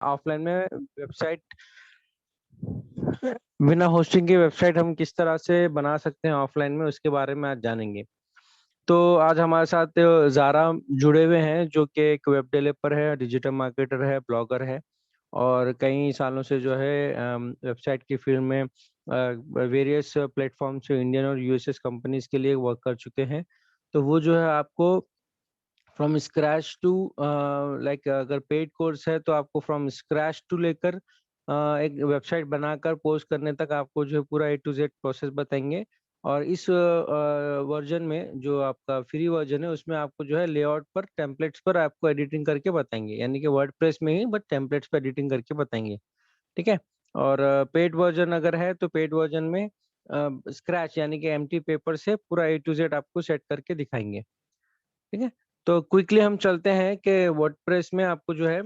Offline में website बिना hosting के वेबसाइट हम किस तरह से बना सकते हैं ऑफलाइन में, उसके बारे में आज जानेंगे। तो आज हमारे साथ जारा जुड़े हुए हैं, जो कि एक वेब डेवलपर है, डिजिटल मार्केटर है, ब्लॉगर है और कई सालों से जो है वेबसाइट की फील्ड में वेरियस प्लेटफॉर्म से इंडियन और यूएसएस कंपनीज के लिए वर्क कर चुके हैं। तो वो जो है आपको फ्रॉम स्क्रैच टू लाइक, अगर पेड कोर्स है तो आपको फ्रॉम स्क्रैच टू लेकर एक वेबसाइट बनाकर पोस्ट करने तक आपको जो है पूरा ए टू जेड प्रोसेस बताएंगे। और इस वर्जन में जो आपका फ्री वर्जन है उसमें आपको जो है लेआउट पर, टेम्पलेट्स पर आपको एडिटिंग करके बताएंगे, यानी कि वर्डप्रेस में ही बट टेम्पलेट्स पर एडिटिंग करके बताएंगे। ठीक है। और पेड वर्जन अगर है तो पेड वर्जन में स्क्रैच यानी कि एम्प्टी पेपर से पूरा ए टू जेड आपको सेट करके दिखाएंगे। ठीक है। तो क्विकली हम चलते हैं कि वर्डप्रेस में आपको जो है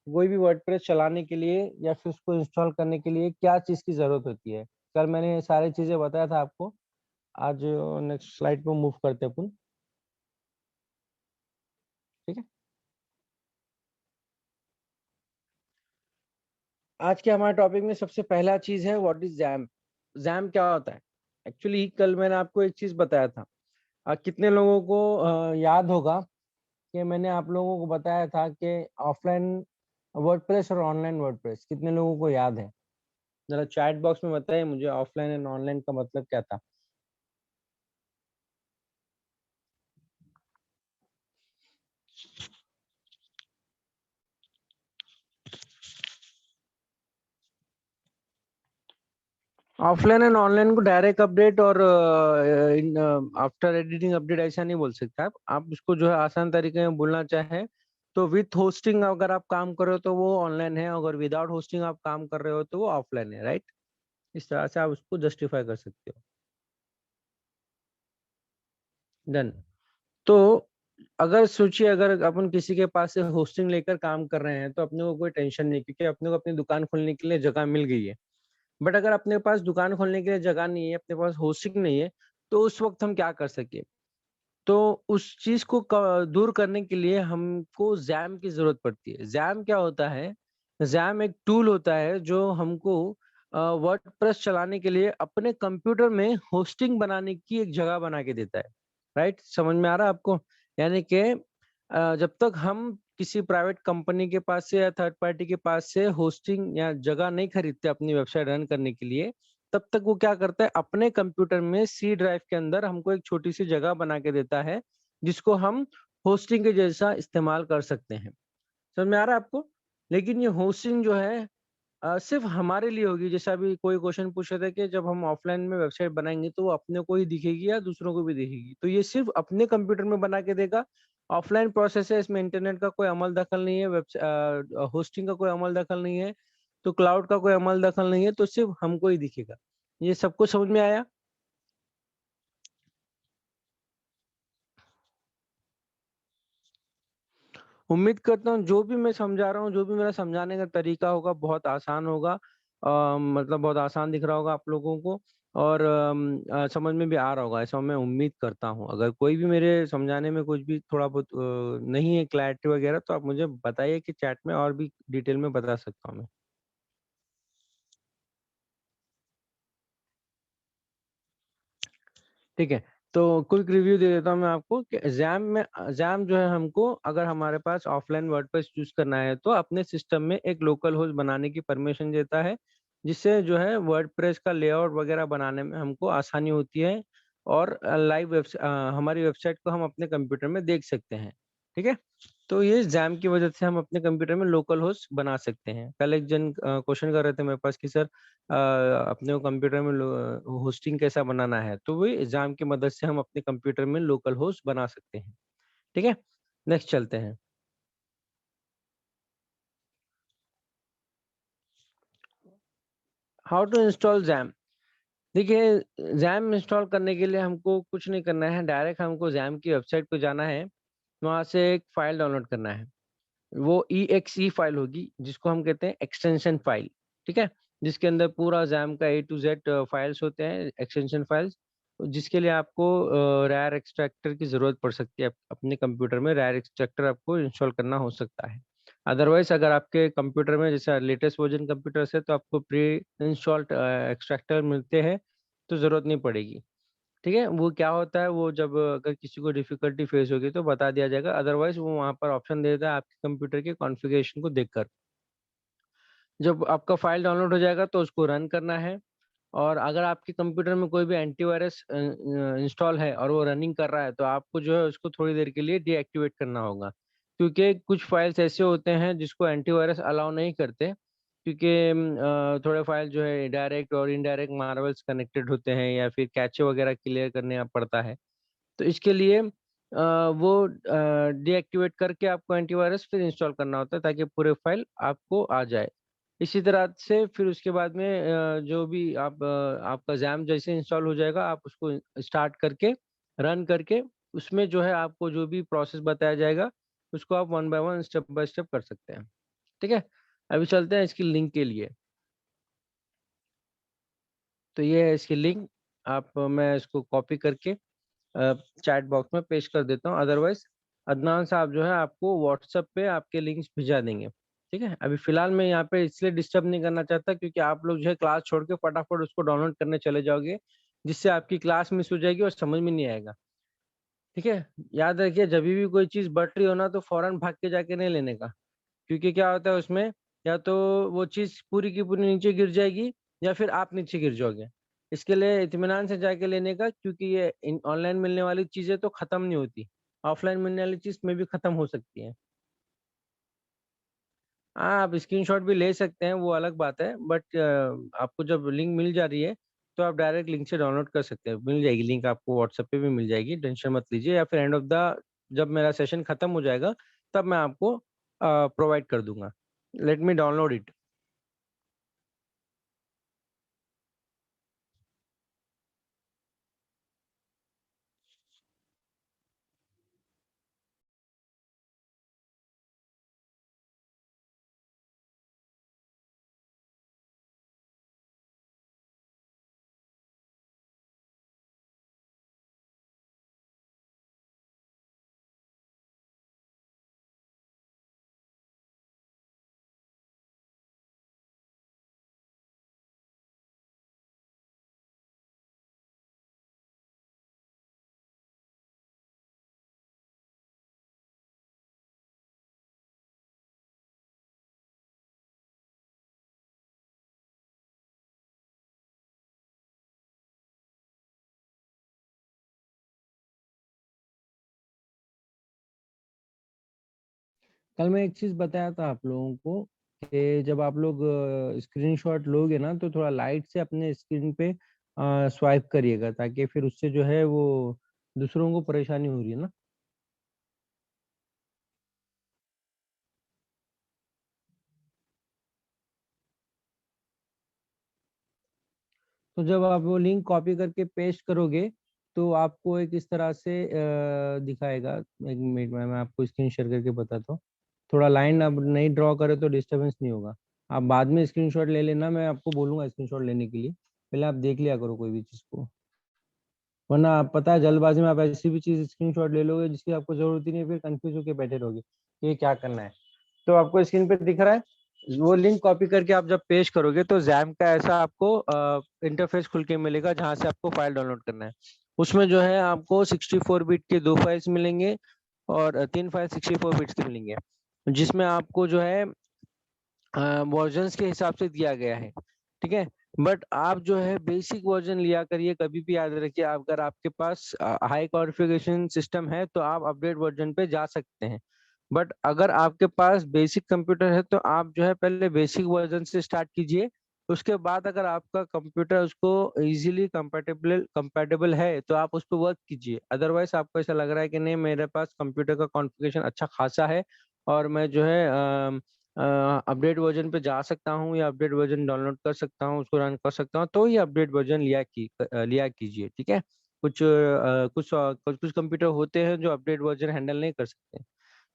कोई भी वर्डप्रेस चलाने के लिए या फिर उसको इंस्टॉल करने के लिए क्या चीज़ की ज़रूरत होती है। कल मैंने सारी चीज़ें बताया था आपको। आज नेक्स्ट स्लाइड पे मूव करते हैं अपन। ठीक है। आज के हमारे टॉपिक में सबसे पहला चीज़ है व्हाट इज जैम। जैम क्या होता है? एक्चुअली कल मैंने आपको एक चीज़ बताया था। कितने लोगों को याद होगा कि मैंने आप लोगों को बताया था कि ऑफलाइन वर्डप्रेस और ऑनलाइन वर्डप्रेस, कितने लोगों को याद है? जरा चैट बॉक्स में बताइए मुझे ऑफलाइन एंड ऑनलाइन का मतलब क्या था। ऑफलाइन एंड ऑनलाइन को डायरेक्ट अपडेट और आफ्टर एडिटिंग अपडेट ऐसा नहीं बोल सकते आप उसको जो है आसान तरीके में बोलना चाहे तो विथ होस्टिंग अगर आप काम कर रहे हो तो वो ऑनलाइन है, अगर विदाउट होस्टिंग आप काम कर रहे हो तो वो ऑफलाइन है, राइट। इस तरह से आप उसको जस्टिफाई कर सकते हो। डन। तो अगर सोचिए, अगर अपन किसी के पास से होस्टिंग लेकर काम कर रहे हैं तो अपने को कोई टेंशन नहीं, क्योंकि अपने को अपनी दुकान खोलने के लिए जगह मिल गई है। बट अगर अपने पास दुकान खोलने के लिए जगह नहीं है, अपने पास होस्टिंग नहीं है, तो उस वक्त हम क्या कर सके? तो उस चीज को दूर करने के लिए हमको जैम की जरूरत पड़ती है। जैम क्या होता है? जैम एक टूल होता है जो हमको वर्डप्रेस चलाने के लिए अपने कंप्यूटर में होस्टिंग बनाने की एक जगह बना के देता है। राइट, समझ में आ रहा है आपको? यानी कि जब तक हम किसी प्राइवेट कंपनी के पास से या थर्ड पार्टी के पास से होस्टिंग या जगह नहीं खरीदते अपनी वेबसाइट रन करने के लिए, तब तक वो क्या करता है, अपने कंप्यूटर में सी ड्राइव के अंदर हमको एक छोटी सी जगह बना के देता है, जिसको हम होस्टिंग के जैसा इस्तेमाल कर सकते हैं। समझ में आ रहा है आपको? लेकिन ये होस्टिंग जो है सिर्फ हमारे लिए होगी। जैसा अभी कोई क्वेश्चन पूछ रहे थे कि जब हम ऑफलाइन में वेबसाइट बनाएंगे तो वो अपने को ही दिखेगी या दूसरों को भी दिखेगी, तो ये सिर्फ अपने कंप्यूटर में बना के देगा। ऑफलाइन प्रोसेस है, इसमें इंटरनेट का कोई अमल दखल नहीं है, वेब होस्टिंग का कोई अमल दखल नहीं है, तो क्लाउड का कोई अमल दखल नहीं है, तो सिर्फ हमको ही दिखेगा। ये सबको समझ में आया? उम्मीद करता हूँ जो भी मैं समझा रहा हूँ, जो भी मेरा समझाने का तरीका होगा बहुत आसान होगा। मतलब बहुत आसान दिख रहा होगा आप लोगों को और समझ में भी आ रहा होगा, ऐसा मैं उम्मीद करता हूँ। अगर कोई भी मेरे समझाने में कुछ भी थोड़ा बहुत नहीं है क्लैरिटी वगैरह, तो आप मुझे बताइए कि चैट में और भी डिटेल में बता सकता हूँ मैं। ठीक है। तो क्विक रिव्यू दे देता हूँ मैं आपको कि जैम जो है, हमको अगर हमारे पास ऑफलाइन वर्डप्रेस यूज करना है तो अपने सिस्टम में एक लोकल होस्ट बनाने की परमिशन देता है, जिससे जो है वर्डप्रेस का लेआउट वगैरह बनाने में हमको आसानी होती है और हमारी वेबसाइट को हम अपने कंप्यूटर में देख सकते हैं। ठीक है। तो ये जैम की वजह से हम अपने कंप्यूटर में लोकल होस्ट बना सकते हैं। कल एक जन क्वेश्चन कर रहे थे मेरे पास कि सर अपने को कंप्यूटर में होस्टिंग कैसा बनाना है, तो वो एग्जाम की मदद से हम अपने कंप्यूटर में लोकल होस्ट बना सकते हैं। ठीक है। नेक्स्ट चलते हैं। How to install jam. देखिए, जैम इंस्टॉल करने के लिए हमको कुछ नहीं करना है, डायरेक्ट हमको जैम की वेबसाइट पे जाना है, वहां से एक फाइल डाउनलोड करना है। वो EXE फाइल होगी, जिसको हम कहते हैं एक्सटेंशन फाइल। ठीक है। जिसके अंदर पूरा जैम का A to Z फाइल्स होते हैं, एक्सटेंशन फाइल्स, जिसके लिए आपको रैर एक्सट्रैक्टर की जरूरत पड़ सकती है। अपने कंप्यूटर में रैर एक्सट्रैक्टर आपको इंस्टॉल करना हो सकता है। अदरवाइज अगर आपके कंप्यूटर में जैसे लेटेस्ट वर्जन कंप्यूटर है तो आपको प्री इंस्टॉल्ड एक्सट्रैक्टर मिलते हैं, तो ज़रूरत नहीं पड़ेगी। ठीक है, वो क्या होता है, वो जब अगर किसी को डिफिकल्टी फेस होगी तो बता दिया जाएगा, अदरवाइज वो वहाँ पर ऑप्शन दे देता है आपके कंप्यूटर के कॉन्फ़िगरेशन को देखकर। जब आपका फाइल डाउनलोड हो जाएगा तो उसको रन करना है। और अगर आपके कंप्यूटर में कोई भी एंटीवायरस इंस्टॉल है और वो रनिंग कर रहा है तो आपको जो है उसको थोड़ी देर के लिए डीएक्टिवेट करना होगा, क्योंकि कुछ फाइल्स ऐसे होते हैं जिसको एंटीवायरस अलाउ नहीं करते, क्योंकि थोड़े फाइल जो है डायरेक्ट और इनडायरेक्ट मार्वल्स कनेक्टेड होते हैं या फिर कैचे वगैरह क्लियर करने पड़ता है। तो इसके लिए वो डीएक्टिवेट करके आपको एंटीवायरस फिर इंस्टॉल करना होता है ताकि पूरे फाइल आपको आ जाए। इसी तरह से फिर उसके बाद में जो भी आपका ज़ैम जैसे इंस्टॉल हो जाएगा, आप उसको स्टार्ट करके, रन करके, उसमें जो है आपको जो भी प्रोसेस बताया जाएगा, उसको आप one by one, step by step कर सकते हैं। ठीक है? अभी चलते हैं इसकी लिंक के लिए। तो ये है इसकी लिंक, मैं इसको कॉपी करके चैट बॉक्स में पेस्ट कर देता हूँ, अदरवाइज़ अदनान साहब जो है आपको व्हाट्सएप पे आपके लिंक्स भिजा देंगे। ठीक है? अभी फ़िलहाल मैं यहाँ पे इसलिए डिस्टर्ब नहीं करना चाहता क्योंकि आप लोग जो है क्लास छोड़ के फटाफट उसको डाउनलोड करने चले जाओगे, जिससे आपकी क्लास मिस हो जाएगी और समझ में नहीं आएगा। ठीक है? याद रखिए जभी भी कोई चीज़ बट रही हो ना तो फ़ौरन भाग के जाके नहीं लेने का, क्योंकि क्या होता है उसमें, या तो वो चीज़ पूरी की पूरी नीचे गिर जाएगी या फिर आप नीचे गिर जाओगे। इसके लिए इत्मीनान से जाके लेने का, क्योंकि ये इन ऑनलाइन मिलने वाली चीज़ें तो खत्म नहीं होती। ऑफलाइन मिलने वाली चीज़ में भी खत्म हो सकती है। हाँ, आप स्क्रीनशॉट भी ले सकते हैं, वो अलग बात है, बट आपको जब लिंक मिल जा रही है, तो आप डायरेक्ट लिंक से डाउनलोड कर सकते हैं। मिल जाएगी लिंक, आपको व्हाट्सएप पे भी मिल जाएगी, टेंशन मत लीजिए, या फिर एंड ऑफ द जब मेरा सेशन खत्म हो जाएगा, तब मैं आपको प्रोवाइड कर दूँगा। Let me download it. कल मैं एक चीज़ बताया था आप लोगों को कि जब आप लोग स्क्रीनशॉट लोगे ना तो थोड़ा लाइट से अपने स्क्रीन पे स्वाइप करिएगा, ताकि फिर उससे जो है वो दूसरों को परेशानी हो रही है ना। तो जब आप वो लिंक कॉपी करके पेस्ट करोगे तो आपको एक इस तरह से दिखाएगा। एक मिनट में मैं आपको स्क्रीन शेयर करके बताता हूँ। थोड़ा लाइन अब नहीं ड्रॉ करे तो डिस्टरबेंस नहीं होगा। आप बाद में स्क्रीनशॉट ले लेना, मैं आपको बोलूंगा स्क्रीनशॉट लेने के लिए। पहले आप देख लिया करो कोई भी चीज़ को, वरना आप पता है जल्दबाजी में आप ऐसी भी चीज़ स्क्रीनशॉट ले लोगे जिसकी आपको जरूरत ही नहीं है, फिर कंफ्यूज होकर बैठे रहोगे कि ये क्या करना है। तो आपको स्क्रीन पे दिख रहा है, वो लिंक कॉपी करके आप जब पेस्ट करोगे तो जैम का ऐसा आपको इंटरफेस खुल के मिलेगा जहां से आपको फाइल डाउनलोड करना है। उसमें जो है आपको 64 बिट के 2 फाइल्स मिलेंगे और 3 फाइल 64 बिट्स के मिलेंगे, जिसमें आपको जो है वर्जन्स के हिसाब से दिया गया है। ठीक है, बट आप जो है बेसिक वर्जन लिया करिए, कभी भी याद रखिए अगर आपके पास हाई कॉन्फ़िगरेशन सिस्टम है तो आप अपडेट वर्जन पे जा सकते हैं। बट अगर आपके पास बेसिक कंप्यूटर है तो आप जो है पहले बेसिक वर्जन से स्टार्ट कीजिए। उसके बाद अगर आपका कंप्यूटर उसको इजीली कंपैटिबल कंपैटिबल है तो आप उस पर वर्क कीजिए। अदरवाइज आपको ऐसा लग रहा है कि नहीं मेरे पास कंप्यूटर का कॉन्फ़िगरेशन अच्छा खासा है और मैं जो है अपडेट वर्जन पे जा सकता हूँ या अपडेट वर्जन डाउनलोड कर सकता हूँ, उसको रन कर सकता हूँ, तो ये अपडेट वर्जन लिया कीजिए। ठीक है? कुछ कंप्यूटर होते हैं जो अपडेट वर्जन हैंडल नहीं कर सकते।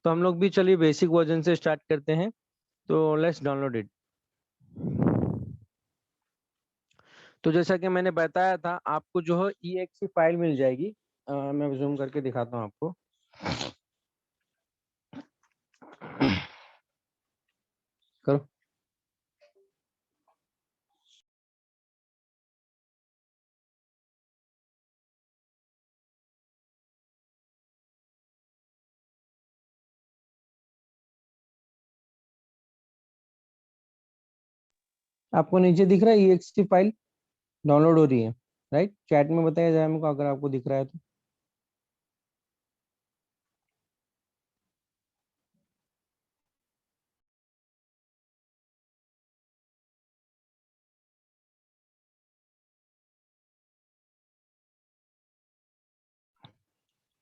तो हम लोग भी चलिए बेसिक वर्जन से स्टार्ट करते हैं। तो लेट्स डाउनलोड इट। तो जैसा कि मैंने बताया था आपको जो है EXE फाइल मिल जाएगी। मैं ज़ूम करके दिखाता हूँ आपको। करो। आपको नीचे दिख रहा है exe फाइल डाउनलोड हो रही है, राइट? चैट में बताया जाए हमको अगर आपको दिख रहा है तो।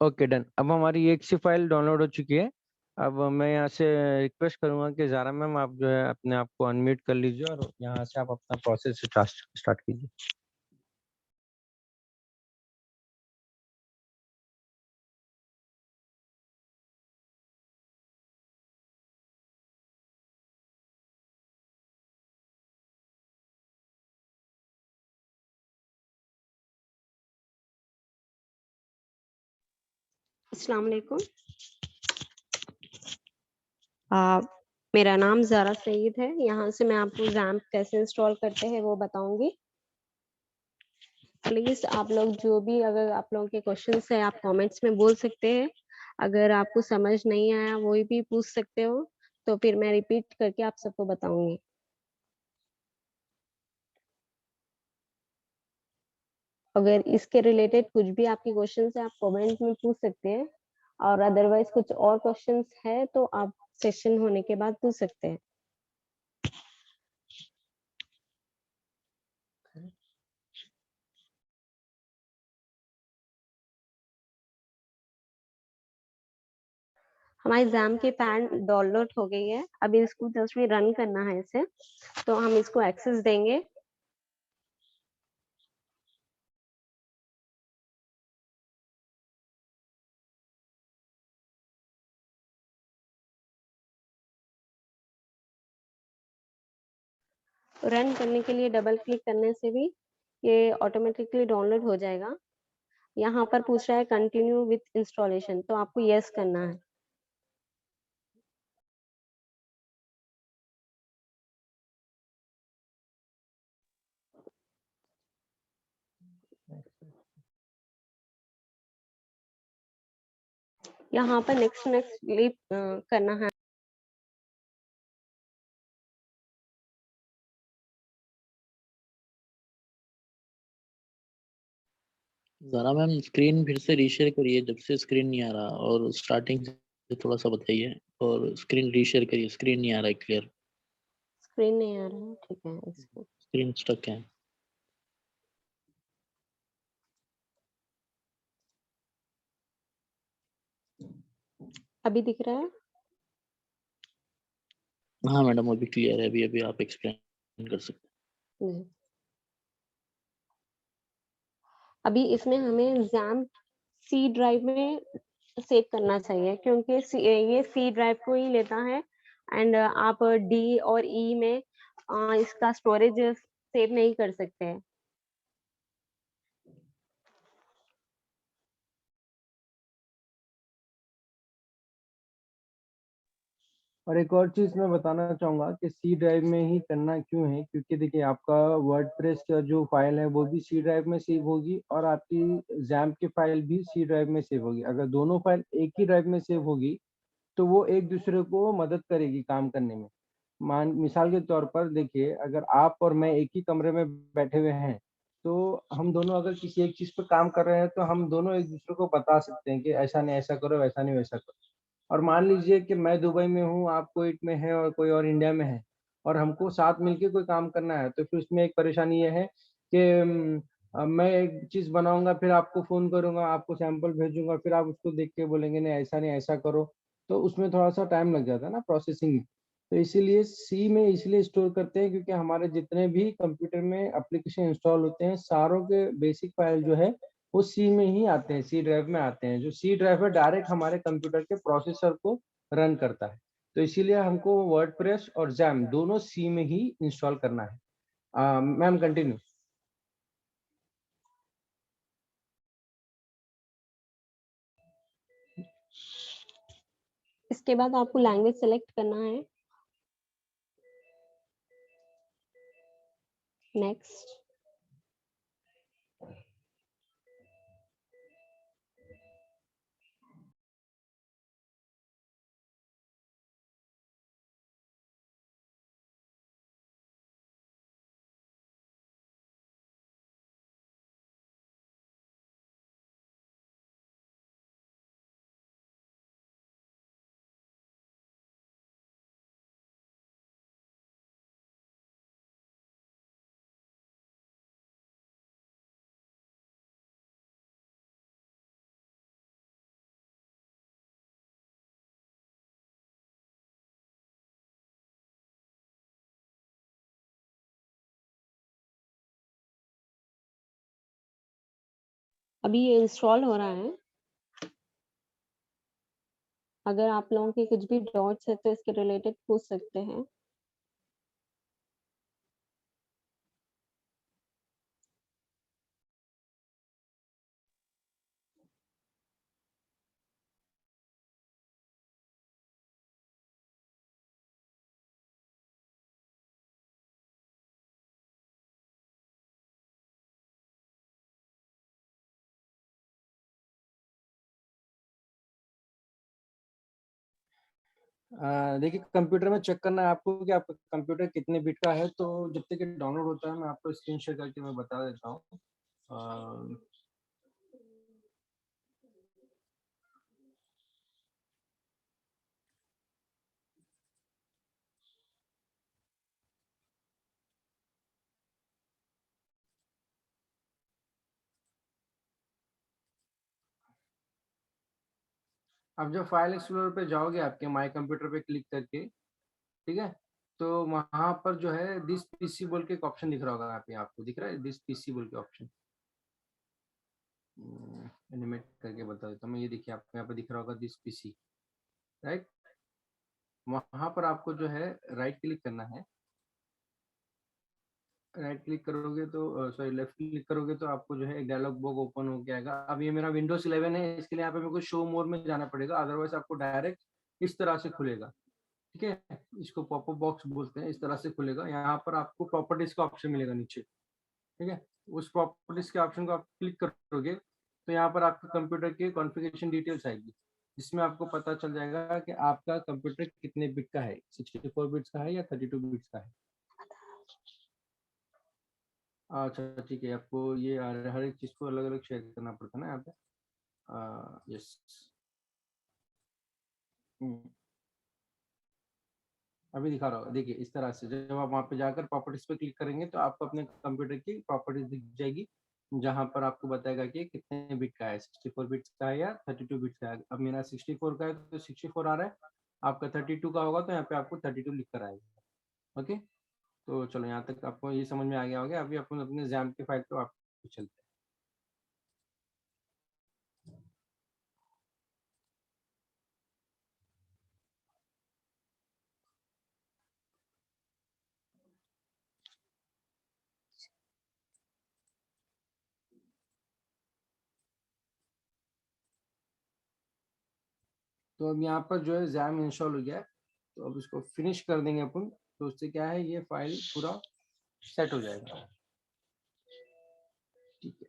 ओके डन, अब हमारी exe फाइल डाउनलोड हो चुकी है। अब मैं यहाँ से रिक्वेस्ट करूंगा कि ज़ारा मैम आप जो है अपने आप को अनम्यूट कर लीजिए और यहाँ से आप अपना प्रोसेस स्टार्ट कीजिए। अस्सलाम वालेकुम। मेरा नाम ज़ारा सईद है। यहाँ से मैं आपको जैम्प कैसे इंस्टॉल करते हैं वो बताऊंगी। प्लीज आप लोग जो भी अगर आप लोगों के क्वेश्चंस है आप कमेंट्स में बोल सकते हैं। अगर आपको समझ नहीं आया वो भी पूछ सकते हो, तो फिर मैं रिपीट करके आप सबको बताऊंगी। अगर इसके रिलेटेड कुछ भी आपके क्वेश्चंस है आप कमेंट में पूछ सकते हैं, और अदरवाइज कुछ और क्वेश्चंस है तो आप सेशन होने के बाद पूछ सकते हैं। हमारी एग्जाम की पैन डाउनलोड हो गई है। अभी इसको जस्ट में रन करना है इसे, तो हम इसको एक्सेस देंगे। रन करने के लिए डबल क्लिक करने से भी ये ऑटोमेटिकली डाउनलोड हो जाएगा। यहाँ पर पूछ रहा है कंटिन्यू विथ इंस्टॉलेशन, तो आपको यस करना है। यहाँ पर नेक्स्ट नेक्स्ट क्लिक करना है। जरा मैम स्क्रीन फिर से रीशेयर करिए, जब से स्क्रीन नहीं आ रहा, और स्टार्टिंग से थोड़ा सा बताइए, और स्क्रीन रीशेयर करिए, स्क्रीन नहीं आ रहा है क्लियर, स्क्रीन नहीं आ रहा है, ठीक है। इसको स्क्रीन स्टक है। अभी दिख रहा है? हाँ मैडम अभी क्लियर है, अभी अभी आप एक्सप्लेन कर सकते नहीं। अभी इसमें हमें जैम सी ड्राइव में सेव करना चाहिए, क्योंकि ये सी ड्राइव को ही लेता है। एंड आप डी और ई में इसका स्टोरेज सेव नहीं कर सकते हैं। और एक और चीज मैं बताना चाहूंगा कि सी ड्राइव में ही करना क्यों है, क्योंकि देखिए आपका वर्डप्रेस का जो फाइल है वो भी सी ड्राइव में सेव होगी और आपकी जैम्प की फाइल भी सी ड्राइव में सेव होगी। अगर दोनों फाइल एक ही ड्राइव में सेव होगी तो वो एक दूसरे को मदद करेगी काम करने में। मान मिसाल के तौर पर देखिए, अगर आप और मैं एक ही कमरे में बैठे हुए हैं तो हम दोनों अगर किसी एक चीज पर काम कर रहे हैं तो हम दोनों एक दूसरे को बता सकते हैं कि ऐसा नहीं ऐसा करो, वैसा नहीं वैसा करो। और मान लीजिए कि मैं दुबई में हूँ, आप कुवैत में है और कोई और इंडिया में है, और हमको साथ मिलके कोई काम करना है, तो फिर उसमें एक परेशानी ये है कि मैं एक चीज बनाऊंगा, फिर आपको फोन करूंगा, आपको सैंपल भेजूंगा, फिर आप उसको देख के बोलेंगे नहीं ऐसा करो, तो उसमें थोड़ा सा टाइम लग जाता है ना प्रोसेसिंग में। तो इसीलिए सी में इसलिए स्टोर करते हैं क्योंकि हमारे जितने भी कंप्यूटर में एप्लीकेशन इंस्टॉल होते हैं सारों के बेसिक फाइल जो है वो सी में ही आते हैं, सी ड्राइव में आते हैं। जो सी ड्राइव है डायरेक्ट हमारे कंप्यूटर के प्रोसेसर को रन करता है। तो इसीलिए हमको वर्डप्रेस और जैम दोनों सी में ही इंस्टॉल करना है। Ma'am continue. इसके बाद आपको लैंग्वेज सेलेक्ट करना है। नेक्स्ट। अभी ये इंस्टॉल हो रहा है। अगर आप लोगों के कुछ भी डाउट्स है तो इसके रिलेटेड पूछ सकते हैं। देखिए कंप्यूटर में चेक करना है आपको कि आपका कंप्यूटर कितने बिट का है, तो जब तक ये डाउनलोड होता है मैं आपको स्क्रीन शेयर करके मैं बता देता हूँ। आप जब फाइल एक्सप्लोरर पे जाओगे आपके माय कंप्यूटर पे क्लिक करके, ठीक है, तो वहां पर जो है दिस पीसी बोल के एक ऑप्शन दिख रहा होगा, यहाँ पे आपको दिख रहा है दिस पीसी बोल के ऑप्शन। एनिमेट करके बता देता हूँ मैं, ये देखिए आपको यहाँ पे दिख रहा होगा दिस पीसी, राइट। वहां पर आपको जो है राइट क्लिक करना है। राइट क्लिक करोगे तो सॉरी लेफ्ट क्लिक करोगे तो आपको जो है एक डायलॉग बॉक्स ओपन होके आएगा। अब ये मेरा विंडोज 11 है, इसके लिए यहाँ पे मेरे को शो मोर में जाना पड़ेगा, अदरवाइज आपको डायरेक्ट इस तरह से खुलेगा, ठीक है। इसको पॉपअप बॉक्स बोलते हैं, इस तरह से खुलेगा। यहाँ पर आपको प्रॉपर्टीज का ऑप्शन मिलेगा नीचे, ठीक है। उस प्रॉपर्टीज के ऑप्शन को आप क्लिक करोगे तो यहाँ पर आपके कंप्यूटर की कॉन्फ़िगरेशन डिटेल्स आएगी, जिसमें आपको पता चल जाएगा कि आपका कंप्यूटर कितने बिट का है, 64 बिट्स का है या 32 बिट्स का है। अच्छा ठीक है, आपको ये हर एक चीज को अलग अलग शेयर करना पड़ता है ना यहाँ पे। यस। अभी दिखा रहा हूँ, देखिए इस तरह से जब आप वहाँ पे जाकर प्रॉपर्टीज पे क्लिक करेंगे तो आपको अपने कंप्यूटर की प्रॉपर्टीज दिख जाएगी, जहाँ पर आपको बताएगा कि कितने बिट का है, 64 बिट्स का है या 32 बिट्स का है। अब मेरा 64 का है तो 64 आ रहा है, आपका 32 का होगा तो यहाँ पे आपको 32 लिख कर आएगा। ओके, तो चलो यहाँ तक आपको ये समझ में आ गया होगा। अभी अपन अपने जैम की फाइल पे वापस चलते हैं। तो अब यहाँ पर जो है जैम इंस्टॉल हो गया है, तो अब इसको फिनिश कर देंगे अपन, तो उससे क्या है ये फाइल पूरा सेट हो जाएगा, ठीक है।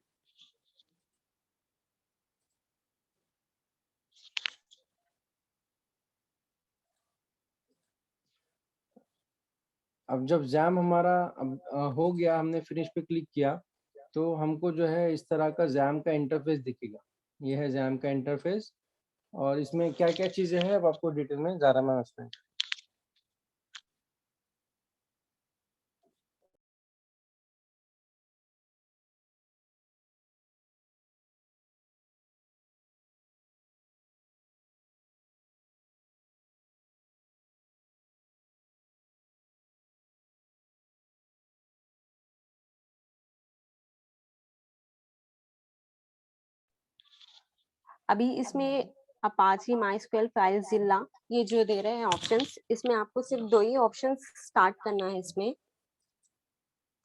अब जब जैम हमारा अब हो गया, हमने फिनिश पे क्लिक किया, तो हमको जो है इस तरह का जैम का इंटरफेस दिखेगा। ये है जैम का इंटरफेस, और इसमें क्या क्या चीजें हैं अब आपको डिटेल में जा रहा मैं उसमें। अभी इसमें अपाची माइस्क्वेल फाइलजिला ये जो दे रहे हैं ऑप्शंस, इसमें आपको सिर्फ 2 ही ऑप्शंस स्टार्ट करना है। इसमें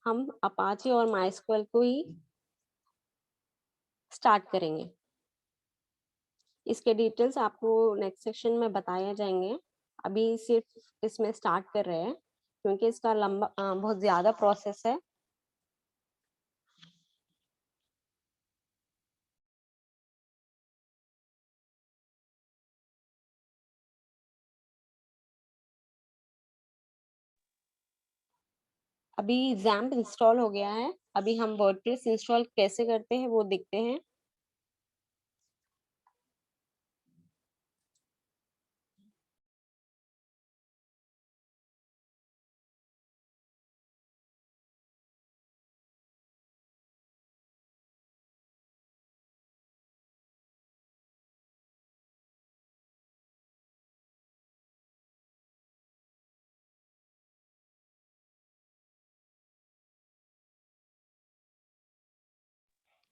हम अपाची और माइस्क्वेल को ही स्टार्ट करेंगे। इसके डिटेल्स आपको नेक्स्ट सेक्शन में बताए जाएंगे। अभी सिर्फ इसमें स्टार्ट कर रहे हैं क्योंकि इसका लंबा बहुत ज्यादा प्रोसेस है। अभी XAMPP इंस्टॉल हो गया है। अभी हम वर्डप्रेस इंस्टॉल कैसे करते हैं वो देखते हैं।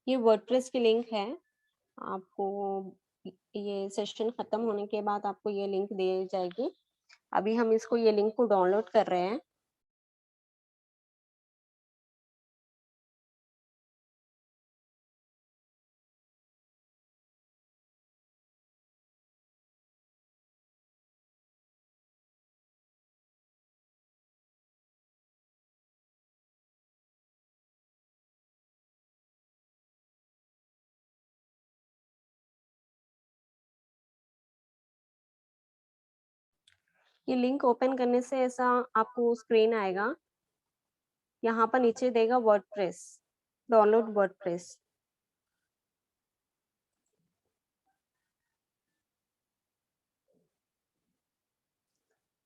ये वर्डप्रेस की लिंक है। आपको ये सेशन खत्म होने के बाद आपको ये लिंक दी जाएगी। अभी हम इसको ये लिंक को डाउनलोड कर रहे हैं। ये लिंक ओपन करने से ऐसा आपको स्क्रीन आएगा। यहाँ पर नीचे देगा वर्डप्रेस, डाउनलोड वर्डप्रेस।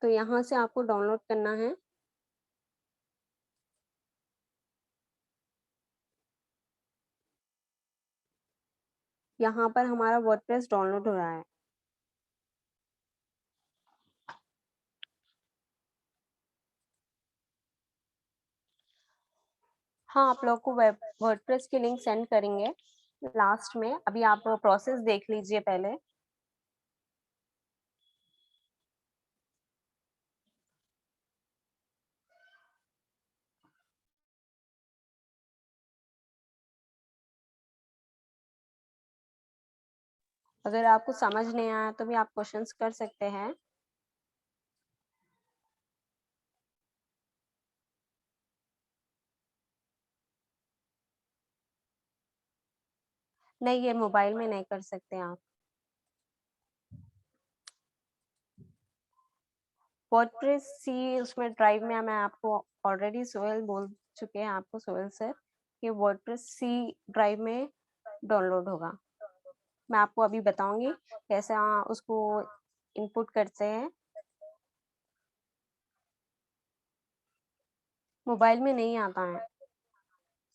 तो यहाँ से आपको डाउनलोड करना है। यहाँ पर हमारा वर्डप्रेस डाउनलोड हो रहा है। हाँ, आप लोग को वर्डप्रेस की लिंक सेंड करेंगे लास्ट में। अभी आप प्रोसेस देख लीजिए पहले। अगर आपको समझ नहीं आया तो भी आप क्वेश्चंस कर सकते हैं। नहीं, ये मोबाइल में नहीं कर सकते आप। वर्डप्रेस सी उसमें ड्राइव में मैं आपको ऑलरेडी सोहेल बोल चुके हैं आपको, सोहेल सर, कि वर्डप्रेस सी ड्राइव में डाउनलोड होगा। मैं आपको अभी बताऊंगी कैसे उसको इनपुट करते हैं। मोबाइल में नहीं आता है।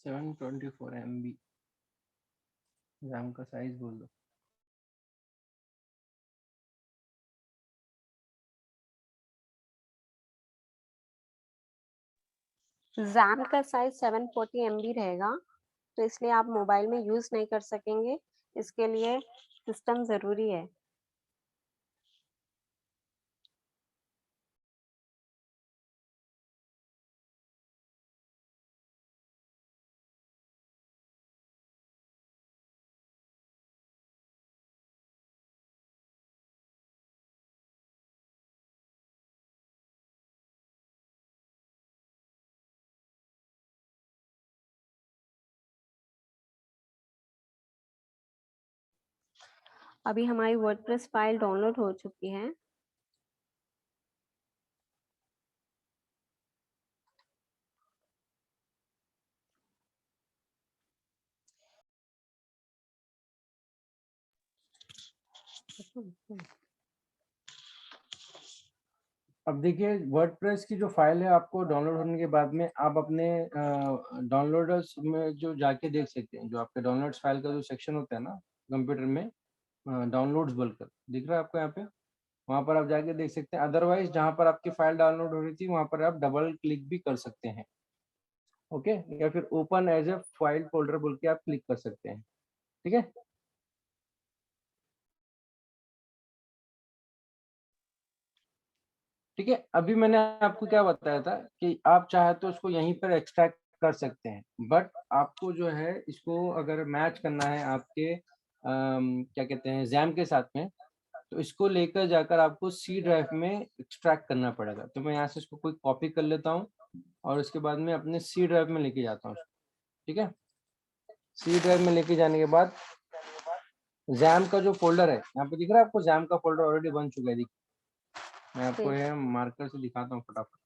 724 MB रैम का साइज बोल दो। रैम का साइज 740 MB रहेगा, तो इसलिए आप मोबाइल में यूज नहीं कर सकेंगे। इसके लिए सिस्टम जरूरी है। अभी हमारी वर्डप्रेस फाइल डाउनलोड हो चुकी है। अब देखिए वर्डप्रेस की जो फाइल है आपको डाउनलोड होने के बाद में आप अपने डाउनलोडर्स में जो जाके देख सकते हैं। जो आपके डाउनलोड्स फाइल का जो सेक्शन होता है ना कंप्यूटर में, डाउनलोड्स बोलकर दिख रहा है आपको यहाँ पे, वहाँ पर आप जाके देख सकते हैं। अदरवाइज जहाँ पर आपकी फाइल डाउनलोड हो रही थी वहाँ पर आप डबल क्लिक भी कर सकते हैं। ओके, या फिर open as a file folder बोल के आप क्लिक कर सकते हैं। ठीक है, ठीक है। अभी मैंने आपको क्या बताया था कि आप चाहे तो उसको यहीं पर एक्सट्रैक्ट कर सकते हैं, बट आपको जो है इसको अगर मैच करना है आपके क्या कहते हैं जैम के साथ में, तो इसको लेकर जाकर आपको सी ड्राइव में एक्सट्रैक्ट करना पड़ेगा। तो मैं यहाँ से इसको कोई कॉपी कर लेता हूँ और उसके बाद में अपने सी ड्राइव में लेके जाता हूँ। ठीक है, सी ड्राइव में लेके जाने के बाद जैम का जो फोल्डर है यहाँ पे दिख रहा है आपको, जैम का फोल्डर ऑलरेडी बन चुका है। मैं आपको ये मार्कर से दिखाता हूँ फटाफट।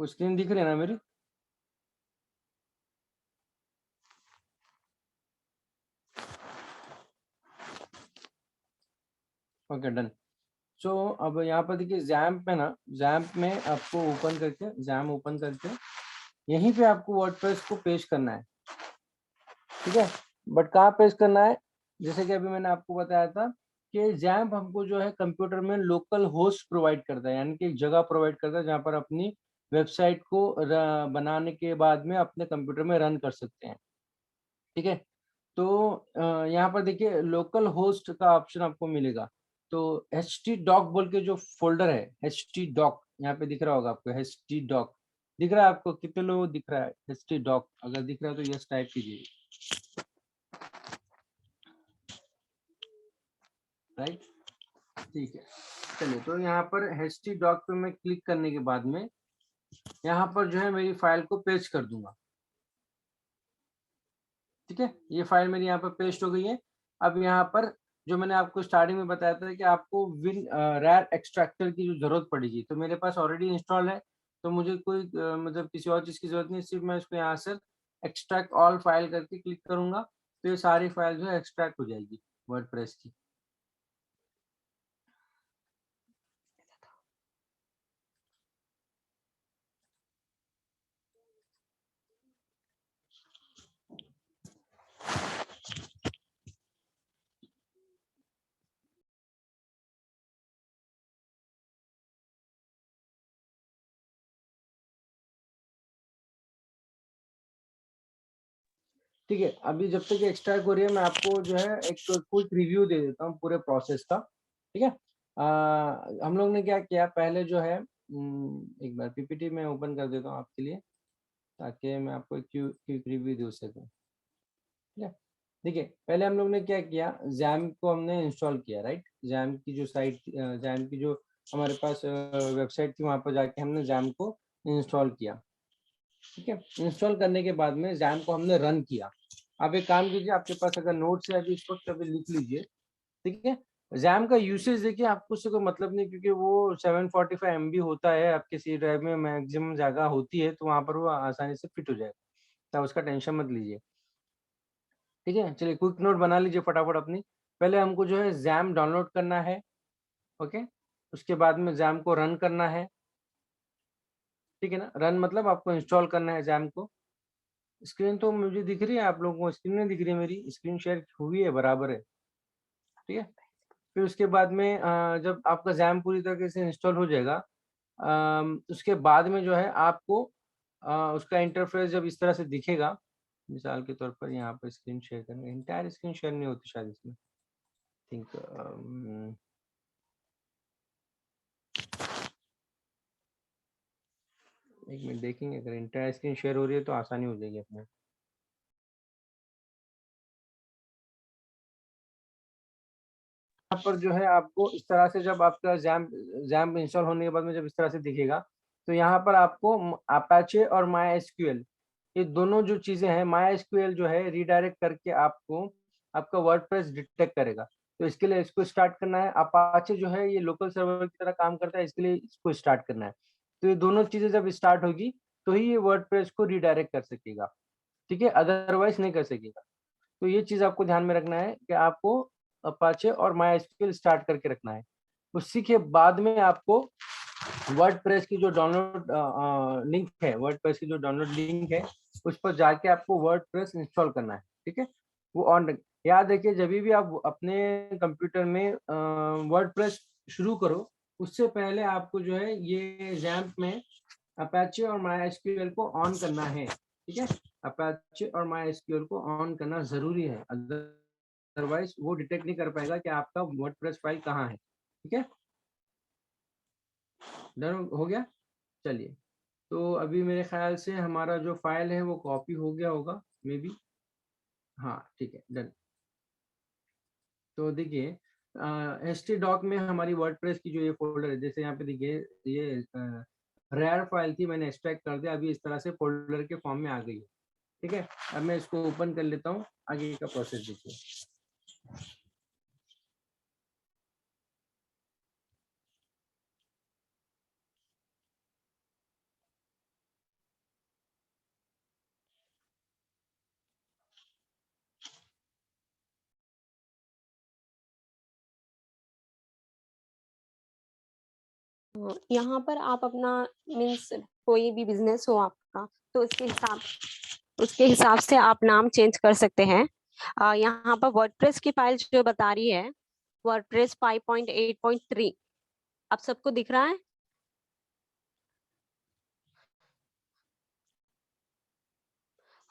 आपको स्क्रीन दिख रही है ना मेरी? Okay done. सो अब यहाँ पर देखिए जैम्प में ना, जैम्प में आपको ओपन करके, जैम ओपन करके यहीं पे आपको वर्डप्रेस को पेस्ट करना है, ठीक है। बट कहाँ पेस्ट करना है? जैसे कि अभी मैंने आपको बताया था कि जैम्प हमको जो है कंप्यूटर में लोकल होस्ट प्रोवाइड करता है, यानी कि एक जगह प्रोवाइड करता है जहाँ पर अपनी वेबसाइट को बनाने के बाद में अपने कंप्यूटर में रन कर सकते हैं, ठीक है। तो यहाँ पर देखिए लोकल होस्ट का ऑप्शन आपको मिलेगा। तो htdoc बोल के जो फोल्डर है, htdoc यहाँ पे दिख रहा होगा आपको, htdoc दिख रहा है आपको? कितने लोगों को दिख रहा है htdoc? अगर दिख रहा है तो यस टाइप कीजिए, राइट, ठीक है। चलिए, तो यहाँ पर htdoc पे मैं क्लिक करने के बाद में यहाँ पर जो है मेरी फाइल को पेस्ट कर दूंगा, ठीक है। ये फाइल मेरी यहाँ पर पेस्ट हो गई है। अब यहाँ पर जो मैंने आपको स्टार्टिंग में बताया था कि आपको विन रैर एक्सट्रैक्टर की जो जरूरत पड़ेगी, तो मेरे पास ऑलरेडी इंस्टॉल है, तो मुझे कोई मतलब किसी और चीज की जरूरत नहीं, सिर्फ मैं इसको यहाँ से एक्सट्रैक्ट ऑल फाइल करके क्लिक करूंगा तो ये सारी फाइल जो है एक्सट्रैक्ट हो जाएगी वर्डप्रेस की। ठीक है, अभी जब तक एक्सट्रैक्ट हो रही है मैं आपको जो है एक क्विक रिव्यू दे देता हूँ पूरे प्रोसेस का, ठीक है। हम लोग ने क्या किया पहले जो है, एक बार पीपीटी में ओपन कर देता हूँ आपके लिए ताकि मैं आपको एक क्विक रिव्यू दे सकूँ, ठीक है। देखिए पहले हम लोग ने क्या किया, जैम को हमने इंस्टॉल किया, राइट। जैम की जो साइट, जैम की जो हमारे पास वेबसाइट थी वहाँ पर जाके हमने जैम को इंस्टॉल किया, ठीक है। इंस्टॉल करने के बाद में जैम को हमने रन किया। आप एक काम कीजिए, आपके पास अगर नोट्स है अभी इस वक्त अभी लिख लीजिए, ठीक है। जैम का यूसेज देखिए आपको उससे कोई मतलब नहीं, क्योंकि वो 745 MB होता है, आपके सी ड्राइव में मैक्सिमम जगह होती है, तो वहाँ पर वो आसानी से फिट हो जाएगा, तो उसका टेंशन मत लीजिए, ठीक है। चलिए क्विक नोट बना लीजिए फटाफट अपनी। पहले हमको जो है जैम डाउनलोड करना है, ओके। उसके बाद में जैम को रन करना है, ठीक है ना। रन मतलब आपको इंस्टॉल करना है जैम को। स्क्रीन तो मुझे दिख रही है, आप लोगों को स्क्रीन नहीं दिख रही है? मेरी स्क्रीन शेयर हुई है, बराबर है, ठीक है। फिर उसके बाद में जब आपका जैम पूरी तरीके से इंस्टॉल हो जाएगा, उसके बाद में जो है आपको उसका इंटरफेस जब इस तरह से दिखेगा, मिसाल के तौर पर यहाँ पर स्क्रीन शेयर करेंगे, इंटायर स्क्रीन शेयर नहीं होती शायद इसमें, थिंक एक मिनट देखेंगे, अगर इंटायर स्क्रीन शेयर हो रही है तो आसानी हो जाएगी अपने। यहाँ पर जो है आपको इस तरह से जब आपका जैम इंस्टॉल होने के बाद में जब इस तरह से दिखेगा, तो यहाँ पर आपको अपाचे और माई एसक्यूएल, ये दोनों जो चीजें हैं, माई एसक्यूएल जो है रीडायरेक्ट करके आपको आपका वर्डप्रेस डिटेक्ट करेगा, तो इसके लिए इसको स्टार्ट करना है। अपाचे जो है ये लोकल सर्वर की तरह काम करता है, इसके लिए इसको स्टार्ट करना है। तो ये दोनों चीजें जब स्टार्ट होगी तो ही ये वर्डप्रेस को रीडायरेक्ट कर सकेगा, ठीक है, अदरवाइज नहीं कर सकेगा। तो ये चीज आपको ध्यान में रखना है कि आपको अपाचे और माइस्क्ल स्टार्ट करके रखना है। उसी के बाद में आपको वर्डप्रेस की जो डाउनलोड लिंक है, वर्डप्रेस की जो डाउनलोड लिंक है उस पर जाके आपको वर्डप्रेस इंस्टॉल करना है, ठीक है। वो ऑन याद रखिए, जब भी आप अपने कंप्यूटर में वर्डप्रेस शुरू करो उससे पहले आपको जो है ये जैम्प में अपाचे और माइस्क्ल को ऑन करना है, ठीक है। अपाचे और माइस्क्ल को ऑन करना जरूरी है, अदरवाइज वो डिटेक्ट नहीं कर पाएगा कि आपका वर्डप्रेस फाइल कहाँ है, ठीक है। डन हो गया। चलिए, तो अभी मेरे ख्याल से हमारा जो फाइल है वो कॉपी हो गया होगा, मे बी, हाँ ठीक है, डन। तो देखिए htdoc में हमारी वर्डप्रेस की जो ये फोल्डर है, जैसे यहाँ पे देखिए ये रेयर फाइल थी, मैंने एक्सट्रैक्ट कर दिया, अभी इस तरह से फोल्डर के फॉर्म में आ गई है, ठीक है। अब मैं इसको ओपन कर लेता हूँ, आगे का प्रोसेस देखिए। यहाँ पर आप अपना मीन्स कोई भी बिजनेस हो आपका, तो उसके हिसाब से आप नाम चेंज कर सकते हैं। यहाँ पर वर्डप्रेस की फाइल जो बता रही है, वर्डप्रेस 5.8.3, आप सबको दिख रहा है?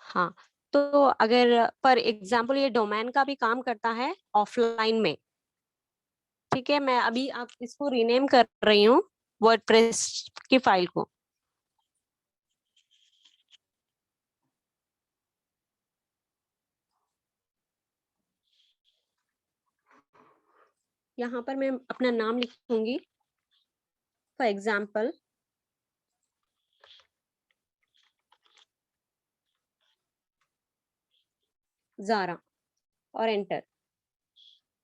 हाँ, तो अगर फॉर एग्जाम्पल ये डोमेन का भी काम करता है ऑफलाइन में, ठीक है। मैं अभी आप इसको रीनेम कर रही हूँ वर्डप्रेस की फाइल को। यहाँ पर मैं अपना नाम लिखूंगी, फॉर एग्जाम्पल ज़ारा, और एंटर।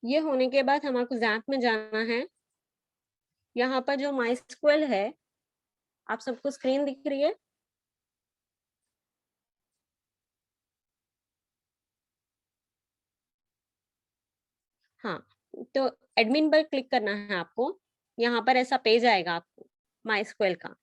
ये होने के बाद हमारे जैप में जाना है। यहाँ पर जो माइस्क्वेल है, आप सबको स्क्रीन दिख रही है? हाँ, तो एडमिन पर क्लिक करना है आपको। यहाँ पर ऐसा पेज आएगा आपको माइस्क्वेल का।